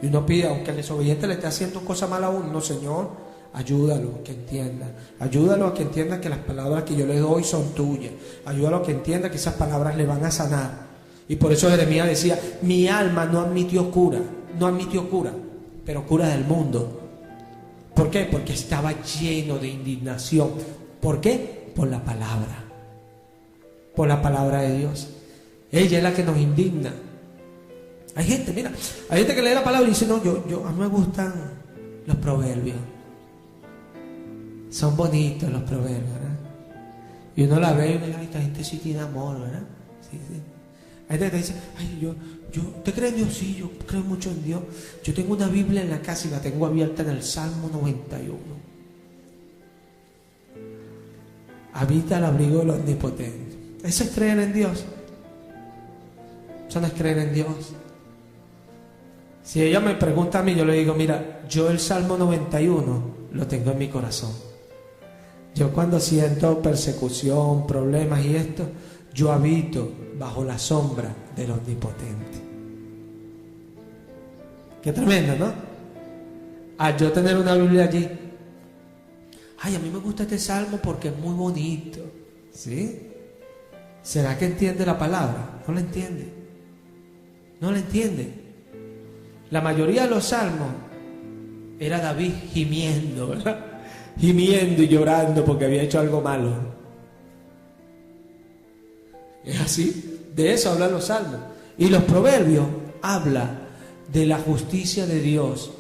Y uno pide, aunque el desobediente le esté haciendo cosas malas a uno, no, Señor, ayúdalo a que entienda. Ayúdalo a que entienda que las palabras que yo le doy son tuyas. Ayúdalo a que entienda que esas palabras le van a sanar. Y por eso Jeremías decía: mi alma no admitió cura, pero cura del mundo. ¿Por qué? Porque estaba lleno de indignación. ¿Por qué? Por la palabra. Por la palabra de Dios. Ella es la que nos indigna. Hay gente, mira, hay gente que lee la palabra y dice: no, a mí me gustan los proverbios. Son bonitos los proverbios, ¿verdad? Y uno la ve y dice: ay, esta gente sí tiene amor, ¿verdad? Sí, sí. Hay gente que te dice: ay, ¿usted cree en Dios? Sí, yo creo mucho en Dios. Yo tengo una Biblia en la casa y la tengo abierta en el Salmo 91. Habita el abrigo del Omnipotente. Eso es creer en Dios. Eso no es creer en Dios. Si ella me pregunta a mí, yo le digo: mira, yo el Salmo 91 lo tengo en mi corazón. Yo cuando siento persecución, problemas y esto, yo habito bajo la sombra del Omnipotente. Qué tremendo, ¿no? Al yo tener una Biblia allí, ay, a mí me gusta este salmo porque es muy bonito. ¿Sí? ¿Será que entiende la palabra? No la entiende. No la entiende. La mayoría de los salmos era David gimiendo, ¿verdad? Gimiendo y llorando porque había hecho algo malo. Es así. De eso hablan los salmos. Y los proverbios hablan de la justicia de Dios.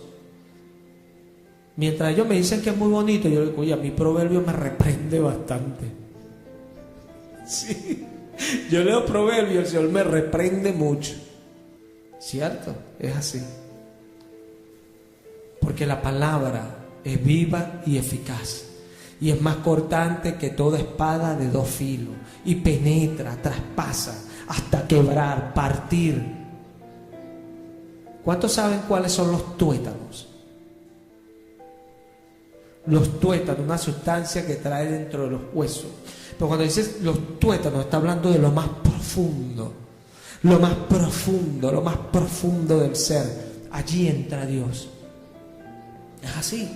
Mientras ellos me dicen que es muy bonito, yo digo: oye, a mi proverbio me reprende bastante. Sí. Yo leo proverbios, el Señor me reprende mucho. ¿Cierto? Es así. Porque la palabra es viva y eficaz. Y es más cortante que toda espada de dos filos. Y penetra, traspasa hasta quebrar, partir. ¿Cuántos saben cuáles son los tuétanos? Los tuétanos, una sustancia que trae dentro de los huesos. Pero cuando dices los tuétanos, está hablando de lo más profundo. Lo más profundo, lo más profundo del ser. Allí entra Dios. Es así.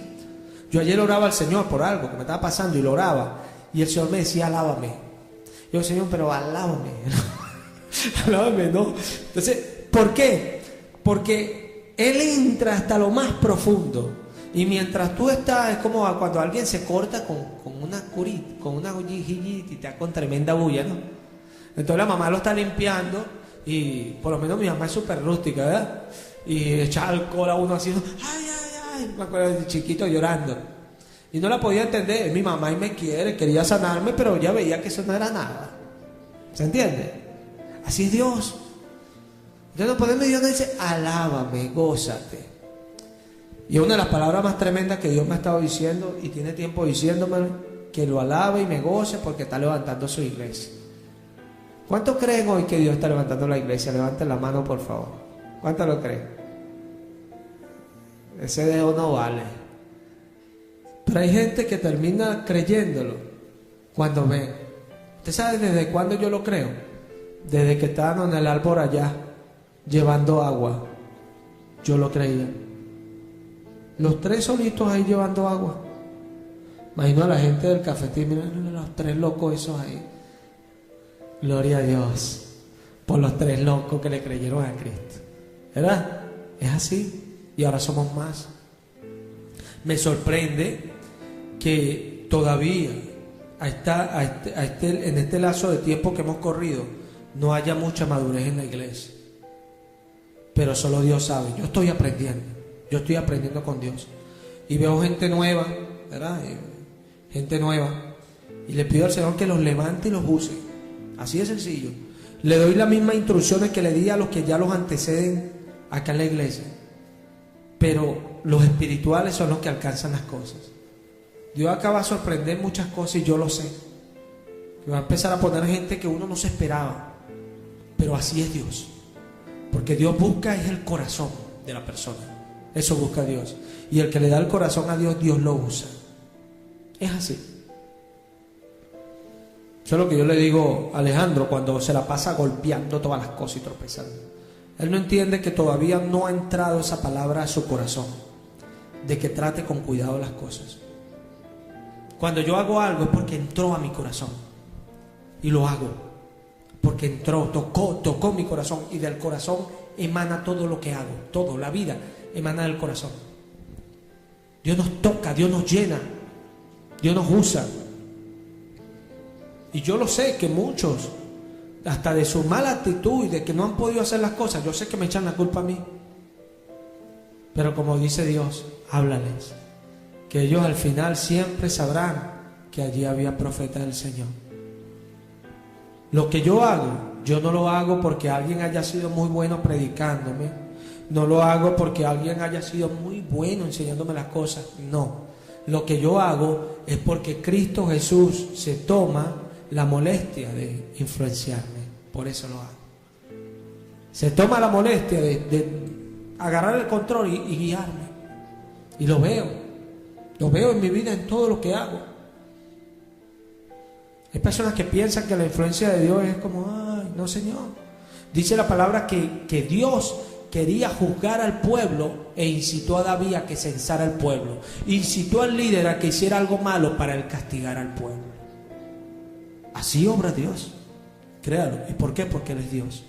Yo ayer oraba al Señor por algo que me estaba pasando y lo oraba. Y el Señor me decía, alábame. Yo, Señor, pero alábame. Alábame, ¿no? Entonces, ¿por qué? Porque Él entra hasta lo más profundo. Y mientras tú estás, es como cuando alguien se corta con una curita, con una hojillita con tremenda bulla, ¿no? Entonces la mamá lo está limpiando y por lo menos mi mamá es súper rústica, ¿verdad? Y echa alcohol a uno así, ay, ay, ay, me acuerdo de chiquito llorando. Y no la podía entender, mi mamá y me quiere, quería sanarme, pero ya veía que eso no era nada. ¿Se entiende? Así es Dios. Entonces por eso Dios nos dice, alábame, gózate. Y una de las palabras más tremendas que Dios me ha estado diciendo, y tiene tiempo diciéndome, que lo alabe y me goce porque está levantando su iglesia. ¿Cuántos creen hoy que Dios está levantando la iglesia? Levanten la mano, por favor. ¿Cuántos lo creen? Ese dedo no vale. Pero hay gente que termina creyéndolo cuando ven. ¿Usted sabe desde cuándo yo lo creo? Desde que estaban en el árbol allá, llevando agua. Yo lo creía. Los tres solitos ahí llevando agua. Imagino a la gente del cafetín, miren los tres locos esos ahí. Gloria a Dios por los tres locos que le creyeron a Cristo. ¿Verdad? Es así. Y ahora somos más. Me sorprende que todavía en este lazo de tiempo que hemos corrido no haya mucha madurez en la iglesia. Pero solo Dios sabe. Yo estoy aprendiendo con Dios. Y veo gente nueva, ¿verdad? Gente nueva. Y le pido al Señor que los levante y los use. Así de sencillo. Le doy las mismas instrucciones que le di a los que ya los anteceden acá en la iglesia. Pero los espirituales son los que alcanzan las cosas. Dios acaba de sorprender muchas cosas y yo lo sé. Va a empezar a poner gente que uno no se esperaba. Pero así es Dios. Porque Dios busca es el corazón de la persona. Eso busca Dios. Y el que le da el corazón a Dios, Dios lo usa. Es así. Eso es lo que yo le digo a Alejandro cuando se la pasa golpeando todas las cosas y tropezando. Él no entiende que todavía no ha entrado esa palabra a su corazón, de que trate con cuidado las cosas. Cuando yo hago algo es porque entró a mi corazón. Y lo hago porque entró, tocó mi corazón. Y del corazón emana todo lo que hago. Todo, la vida emana del corazón. Dios nos toca, Dios nos llena, Dios nos usa. Y yo lo sé que muchos, hasta de su mala actitud y de que no han podido hacer las cosas, yo sé que me echan la culpa a mí. Pero como dice Dios, háblales, que ellos al final siempre sabrán que allí había profeta del Señor. Lo que yo hago, yo no lo hago porque alguien haya sido muy bueno predicándome, no lo hago porque alguien haya sido muy bueno enseñándome las cosas, no. Lo que yo hago es porque Cristo Jesús se toma la molestia de influenciarme, por eso lo hago. Se toma la molestia de agarrar el control y guiarme. Y lo veo en mi vida, en todo lo que hago. Hay personas que piensan que la influencia de Dios es como, ay, no Señor. Dice la palabra que Dios quería juzgar al pueblo e incitó a David a que censara al pueblo. Incitó al líder a que hiciera algo malo para él castigar al pueblo. Así obra Dios, créalo. ¿Y por qué? Porque Él es Dios.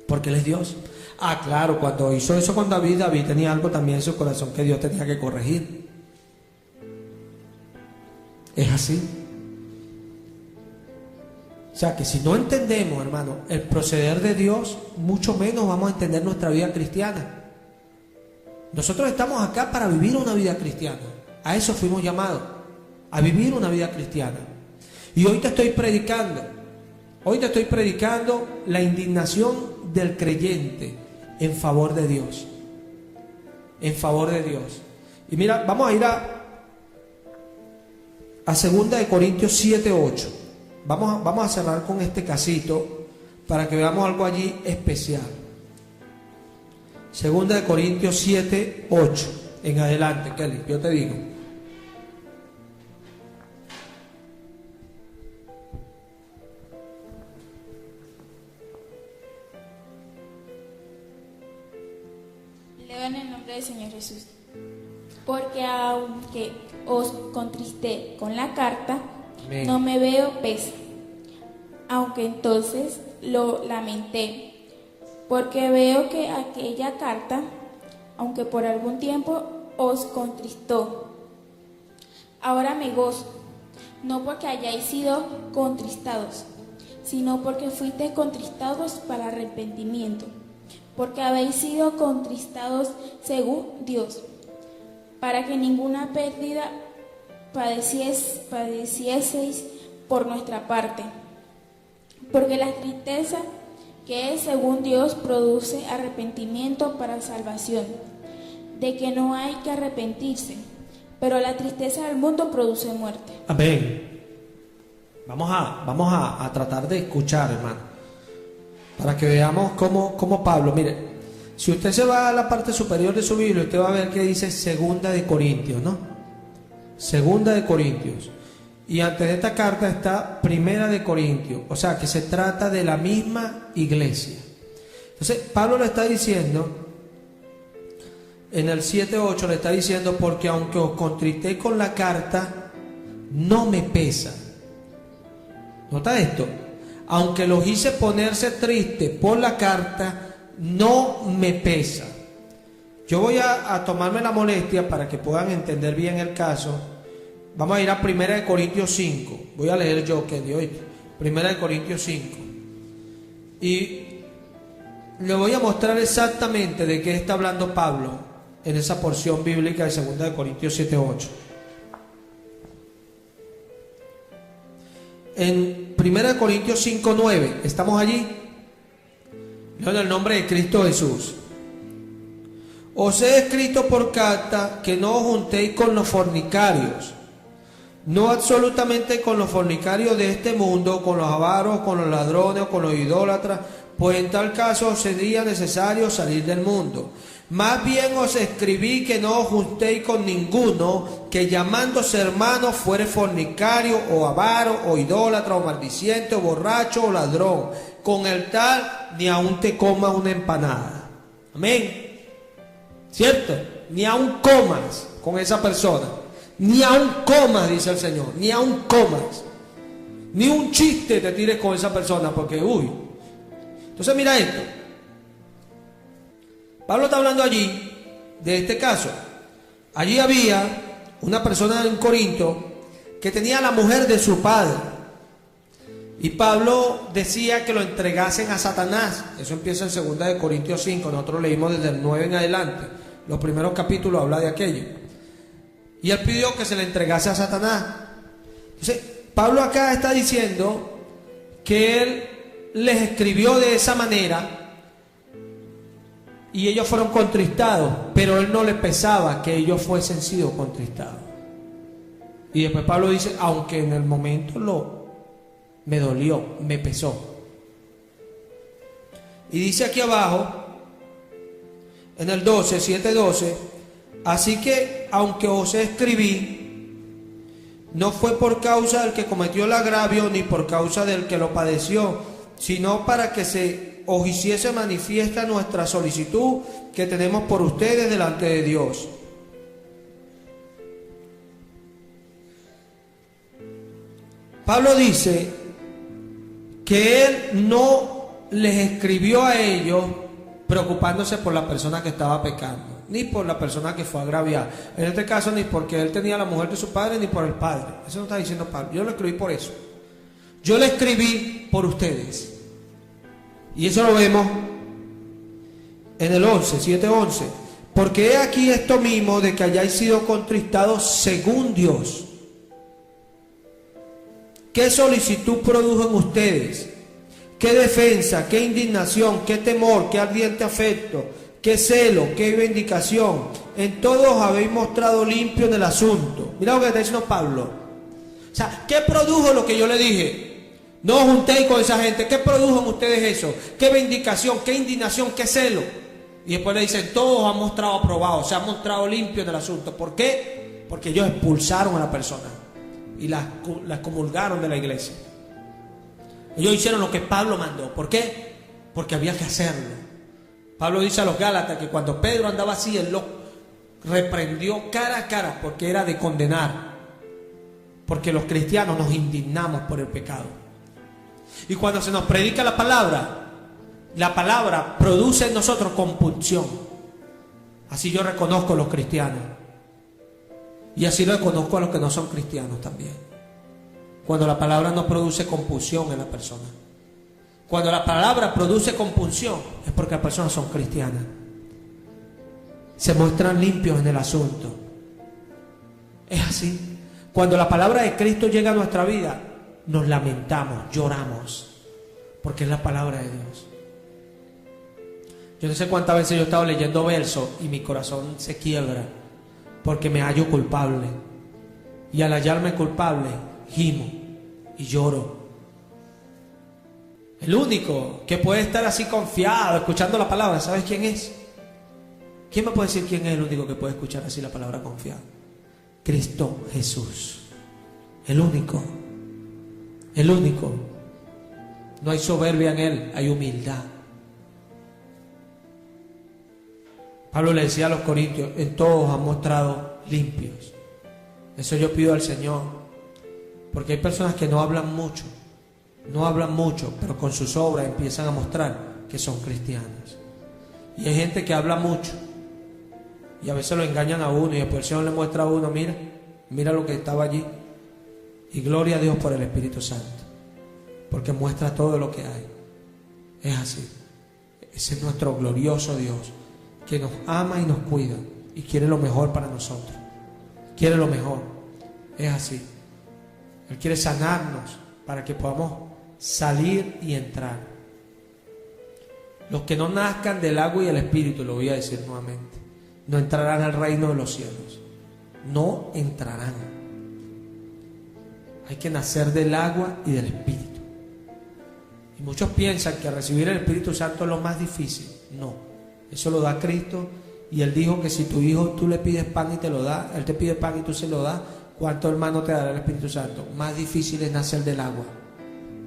Porque Él es Dios. Ah, claro, cuando hizo eso con David, David tenía algo también en su corazón que Dios tenía que corregir. Es así. O sea que si no entendemos, hermano, el proceder de Dios, mucho menos vamos a entender nuestra vida cristiana. Nosotros estamos acá para vivir una vida cristiana. A eso fuimos llamados, a vivir una vida cristiana. Y hoy te estoy predicando la indignación del creyente en favor de Dios. En favor de Dios. Y mira, vamos a ir a 2 Corintios 7:8. Vamos a cerrar con este casito para que veamos algo allí especial. Segunda de Corintios 7, 8 en adelante, Kelly, yo te digo. Leo en el nombre del Señor Jesús. Porque aunque os contristé con la carta, Amén. no me veo pesa, aunque entonces lo lamenté, porque veo que aquella carta, aunque por algún tiempo os contristó, ahora me gozo, no porque hayáis sido contristados, sino porque fuisteis contristados para arrepentimiento, porque habéis sido contristados según Dios, para que ninguna pérdida padecieseis por nuestra parte. Porque la tristeza que es según Dios produce arrepentimiento para salvación, de que no hay que arrepentirse, pero la tristeza del mundo produce muerte. Amén. Vamos a tratar de escuchar, hermano, para que veamos cómo Pablo, mire, si usted se va a la parte superior de su Biblia, usted va a ver que dice Segunda de Corintios, ¿no? Segunda de Corintios. Y antes de esta carta está Primera de Corintios, o sea que se trata de la misma iglesia. Entonces Pablo le está diciendo, en el 7:8 le está diciendo, porque aunque os contristé con la carta, no me pesa. ¿Nota esto? Aunque los hice ponerse tristes por la carta, no me pesa. Yo voy a tomarme la molestia para que puedan entender bien el caso. Vamos a ir a 1 de Corintios 5. Voy a leer yo, que de hoy. 1 de Corintios 5. Y le voy a mostrar exactamente de qué está hablando Pablo en esa porción bíblica de 2 de Corintios 7:8. En 1 de Corintios 5:9, ¿estamos allí? Leo en el nombre de Cristo Jesús. Os he escrito por carta que no os juntéis con los fornicarios, no absolutamente con los fornicarios de este mundo, con los avaros, con los ladrones, con los idólatras, pues en tal caso sería necesario salir del mundo. Más bien os escribí que no os juntéis con ninguno que llamándose hermano fuere fornicario o avaro o idólatra o maldiciente o borracho o ladrón. Con el tal ni aun te comas una empanada. Amén. ¿Cierto? Ni aun comas con esa persona. Ni aun comas, dice el Señor. Ni aun comas. Ni un chiste te tires con esa persona porque, uy. Entonces mira esto. Pablo está hablando allí de este caso. Allí había una persona en Corinto que tenía a la mujer de su padre. Y Pablo decía que lo entregasen a Satanás. Eso empieza en 2 de Corintios 5. Nosotros leímos desde el 9 en adelante. Los primeros capítulos habla de aquello. Y él pidió que se le entregase a Satanás. Entonces, Pablo acá está diciendo que él les escribió de esa manera y ellos fueron contristados, pero él no le pesaba que ellos fuesen sido contristados. Y después Pablo dice, aunque en el momento me dolió, me pesó. Y dice aquí abajo, en el 12, 7:12, así que aunque os escribí, no fue por causa del que cometió el agravio, ni por causa del que lo padeció, sino para que os hiciese manifiesta nuestra solicitud que tenemos por ustedes delante de Dios. Pablo dice que él no les escribió a ellos preocupándose por la persona que estaba pecando, ni por la persona que fue agraviada. En este caso, ni porque él tenía la mujer de su padre, ni por el padre. Eso no está diciendo Pablo. Yo lo escribí por eso. Yo le escribí por ustedes. Y eso lo vemos en el 11, 7:11. Porque he aquí esto mismo de que hayáis sido contristados según Dios. ¿Qué solicitud produjo en ustedes? ¿Qué defensa? ¿Qué indignación? ¿Qué temor? ¿Qué ardiente afecto? ¿Qué celo? ¿Qué vindicación? En todos habéis mostrado limpio en el asunto. Mira lo que está diciendo Pablo. O sea, ¿qué produjo lo que yo le dije? No os juntéis con esa gente. ¿Qué produjo en ustedes eso? ¿Qué vindicación? ¿Qué indignación? ¿Qué celo? Y después le dicen, todos han mostrado aprobados, se han mostrado limpios del asunto. ¿Por qué? Porque ellos expulsaron a la persona y las comulgaron de la iglesia. Ellos hicieron lo que Pablo mandó. ¿Por qué? Porque había que hacerlo. Pablo dice a los Gálatas que cuando Pedro andaba así, él lo reprendió cara a cara, porque era de condenar. Porque los cristianos nos indignamos por el pecado. Y cuando se nos predica la palabra produce en nosotros compulsión. Así yo reconozco a los cristianos. Y así lo reconozco a los que no son cristianos también. Cuando la palabra no produce compulsión en la persona. Cuando la palabra produce compulsión es porque las personas son cristianas. Se muestran limpios en el asunto. Es así. Cuando la palabra de Cristo llega a nuestra vida, nos lamentamos, lloramos, porque es la palabra de Dios. Yo no sé cuántas veces yo he estado leyendo versos y mi corazón se quiebra porque me hallo culpable. Y al hallarme culpable, gimo y lloro. El único que puede estar así confiado, escuchando la palabra, ¿sabes quién es? ¿Quién me puede decir quién es el único que puede escuchar así la palabra confiado? Cristo Jesús. El único. El único. No hay soberbia en Él, hay humildad. Pablo le decía a los corintios, en todos han mostrado limpios. Eso yo pido al Señor. Porque hay personas que no hablan mucho, pero con sus obras empiezan a mostrar que son cristianos. Y hay gente que habla mucho y a veces lo engañan a uno y después el Señor le muestra a uno, mira lo que estaba allí. Y gloria a Dios por el Espíritu Santo, porque muestra todo lo que hay. Es así. Ese es nuestro glorioso Dios, que nos ama y nos cuida y quiere lo mejor para nosotros. Quiere lo mejor. Es así. Él quiere sanarnos para que podamos salir y entrar. Los que no nazcan del agua y el Espíritu, lo voy a decir nuevamente, no entrarán al reino de los cielos. No entrarán. Hay que nacer del agua y del Espíritu. Y muchos piensan que recibir el Espíritu Santo es lo más difícil. No, eso lo da Cristo. Y Él dijo que si tu hijo tú le pides pan y te lo da, Él te pide pan y tú se lo das, ¿cuánto hermano te dará el Espíritu Santo? Más difícil es nacer del agua.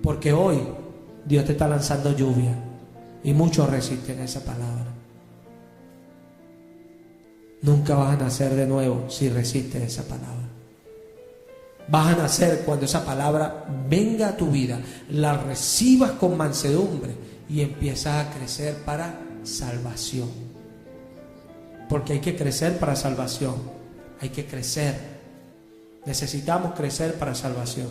Porque hoy Dios te está lanzando lluvia y muchos resisten esa palabra. Nunca vas a nacer de nuevo si resistes esa palabra. Vas a nacer cuando esa palabra venga a tu vida, la recibas con mansedumbre y empiezas a crecer para salvación. Porque hay que crecer para salvación. Hay que crecer. Necesitamos crecer para salvación.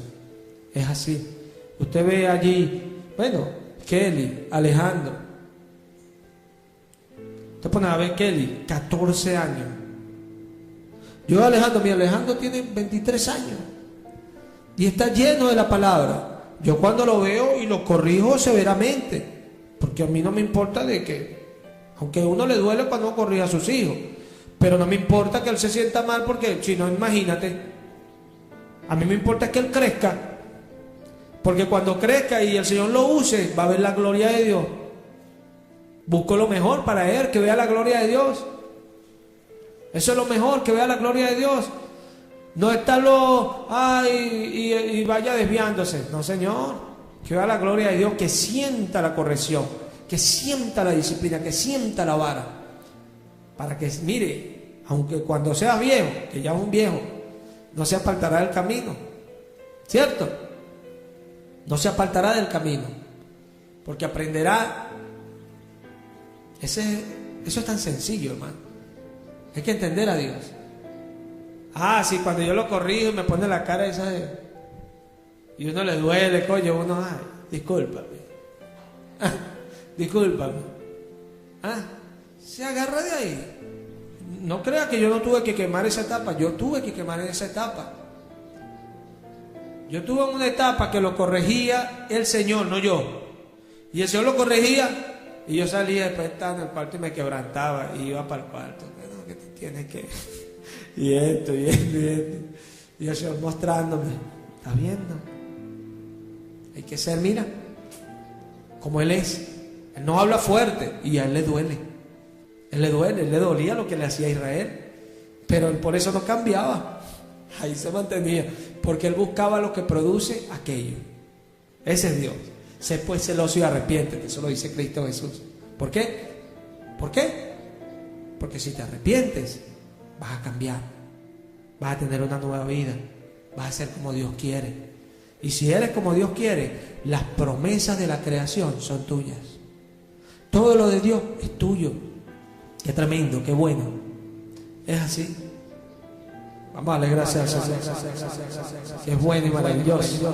Es así. Usted ve allí, Kelly, Alejandro. Usted pone a ver Kelly, 14 años. Yo Alejandro tiene 23 años. Y está lleno de la palabra. Yo cuando lo veo y lo corrijo severamente. Porque a mí no me importa de que, aunque a uno le duele cuando corrige a sus hijos, pero no me importa que él se sienta mal, porque si no, imagínate. A mí me importa que él crezca. Porque cuando crezca y el Señor lo use, va a ver la gloria de Dios. Busco lo mejor para él, que vea la gloria de Dios. Eso es lo mejor, que vea la gloria de Dios. No estarlo y vaya desviándose. No, Señor, que vea la gloria de Dios, que sienta la corrección, que sienta la disciplina, que sienta la vara. Para que mire, aunque cuando seas viejo, que ya es un viejo, no se apartará del camino. ¿Cierto? No se apartará del camino, porque aprenderá. Eso es tan sencillo, hermano. Hay que entender a Dios. Sí, cuando yo lo corrijo y me pone la cara esa y uno le duele, coño, uno, discúlpame. Discúlpame. Se agarra de ahí. No crea que yo no tuve que quemar esa etapa. Yo tuve que quemar esa etapa. Yo tuve una etapa que lo corregía el Señor, no yo. Y el Señor lo corregía y yo salía después estaba en el cuarto y me quebrantaba y iba para el cuarto. No, que tú tienes que... Y esto. Y el Señor mostrándome. ¿Estás viendo? Hay que ser, mira, como Él es. Él no habla fuerte y a Él le duele. Él le dolía lo que le hacía a Israel. Pero Él por eso no cambiaba. Ahí se mantenía. Porque Él buscaba lo que produce aquello. Ese es Dios. Sé pues celoso y arrepiéntete. Eso lo dice Cristo Jesús. ¿Por qué? ¿Por qué? Porque si te arrepientes, vas a cambiar. Vas a tener una nueva vida. Vas a ser como Dios quiere. Y si eres como Dios quiere, las promesas de la creación son tuyas. Todo lo de Dios es tuyo. Qué tremendo, qué bueno. Es así. Vamos a darle gracias al Señor. Que es bueno y maravilloso.